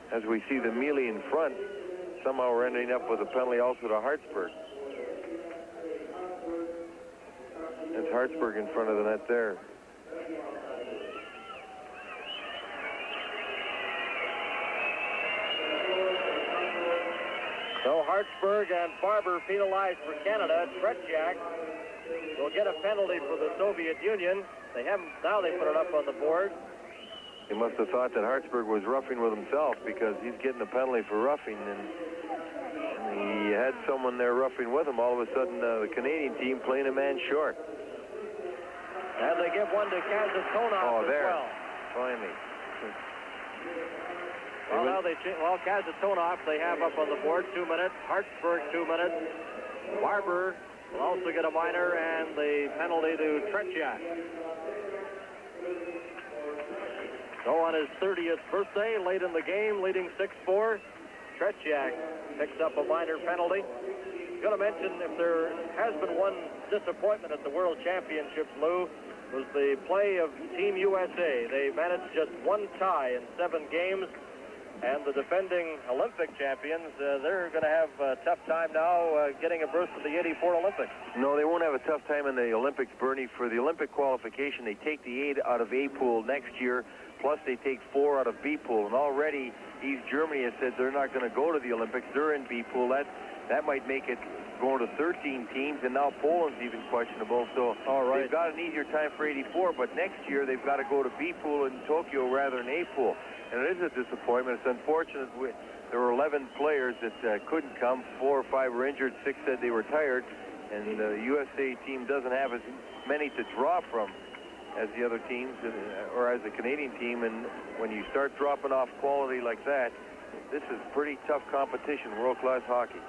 as we see the melee in front, somehow we're ending up with a penalty also to Hartsburg. It's Hartsburg in front of the net there. So Hartsburg and Barber penalized for Canada. Tretjak will get a penalty for the Soviet Union. They haven't, now they put it up on the board. He must have thought that Hartsburg was roughing with himself because he's getting a penalty for roughing, and he had someone there roughing with him. All of a sudden, the Canadian team playing a man short. And they give one to Kazatonoff as there. well. Finally. Well, now Kazatonoff, they have up on the board 2 minutes. Hartsburg 2 minutes. Barber will also get a minor and the penalty to Tretьяк. So on his 30th birthday, late in the game, leading 6-4, Tretьяk picks up a minor penalty. Going to mention, if there has been one disappointment at the World Championships, Lou, was the play of Team USA. They managed just one tie in 7 games. And the defending Olympic champions, they're going to have a tough time now getting a berth to the '84 Olympics. No, they won't have a tough time in the Olympics, Bernie. For the Olympic qualification, they take the 8 out of A pool next year, plus they take 4 out of B pool. And already East Germany has said they're not going to go to the Olympics. They're in B pool. That might make it going to 13 teams, and now Poland's even questionable. So they've got an easier time for '84, but next year they've got to go to B pool in Tokyo rather than A pool. And it is a disappointment. It's unfortunate. There were 11 players that couldn't come. 4 or 5 were injured. 6 said they were tired. And the USA team doesn't have as many to draw from as the other teams, or as the Canadian team. And when you start dropping off quality like that, this is pretty tough competition, world-class hockey.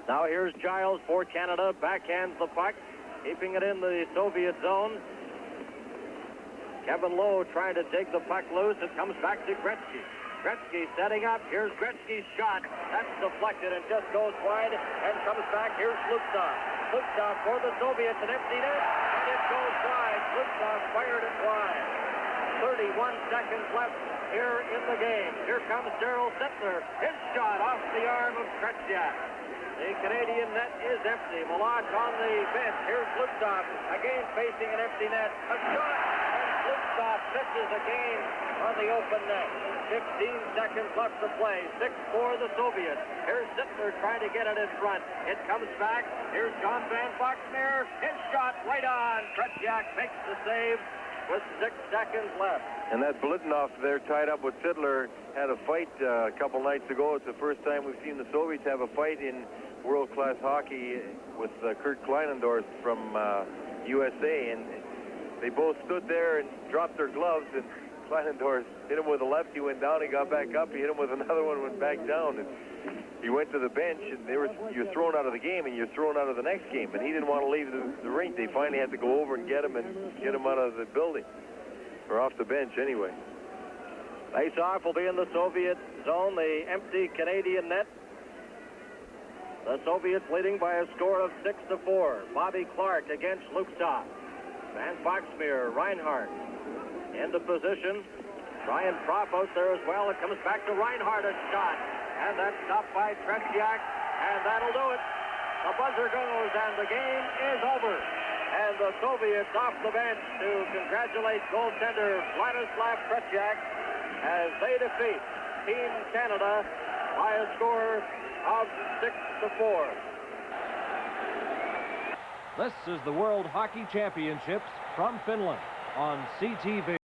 Now here's Giles for Canada. Backhands the puck, keeping it in the Soviet zone. Kevin Lowe trying to take the puck loose. It comes back to Gretzky. Gretzky setting up. Here's Gretzky's shot. That's deflected and just goes wide and comes back. Here's Zhluktov. Zhluktov for the Soviets, an empty net, and it goes wide. Zhluktov fired it wide. 31 seconds left here in the game. Here comes Daryl Sittler. His shot off the arm of Tretьяк. The Canadian net is empty. Malak on the bench. Here's Zhluktov again facing an empty net. A shot. Zhluktov misses again on the open net. 15 seconds left to play. 6-4 the Soviets. Here's Sittler trying to get it in front. It comes back. Here's John Van Boxmeer. His shot right on. Tretьяk makes the save with 6 seconds left. And that Blitinoff there tied up with Sittler had a fight a couple nights ago. It's the first time we've seen the Soviets have a fight in world-class hockey with Kurt Kleinendorf from USA. And they both stood there and dropped their gloves, and Kleinendorf hit him with a left. He went down, he got back up. He hit him with another one, went back down. And he went to the bench, and you're thrown out of the game, and you're thrown out of the next game. And he didn't want to leave the rink. They finally had to go over and get him out of the building, or off the bench anyway. Face-off will be in the Soviet zone, the empty Canadian net. The Soviets leading by a score of 6-4. Bobby Clark against Zhluktov. Van Boxmeer, Reinhardt into position. Brian Propp out there as well. It comes back to Reinhardt, a shot. And that's stopped by Tretьяk, and that'll do it. The buzzer goes, and the game is over. And the Soviets off the bench to congratulate goaltender Vladislav Tretьяk as they defeat Team Canada by a score of 6-4. This is the World Hockey Championships from Finland on CTV.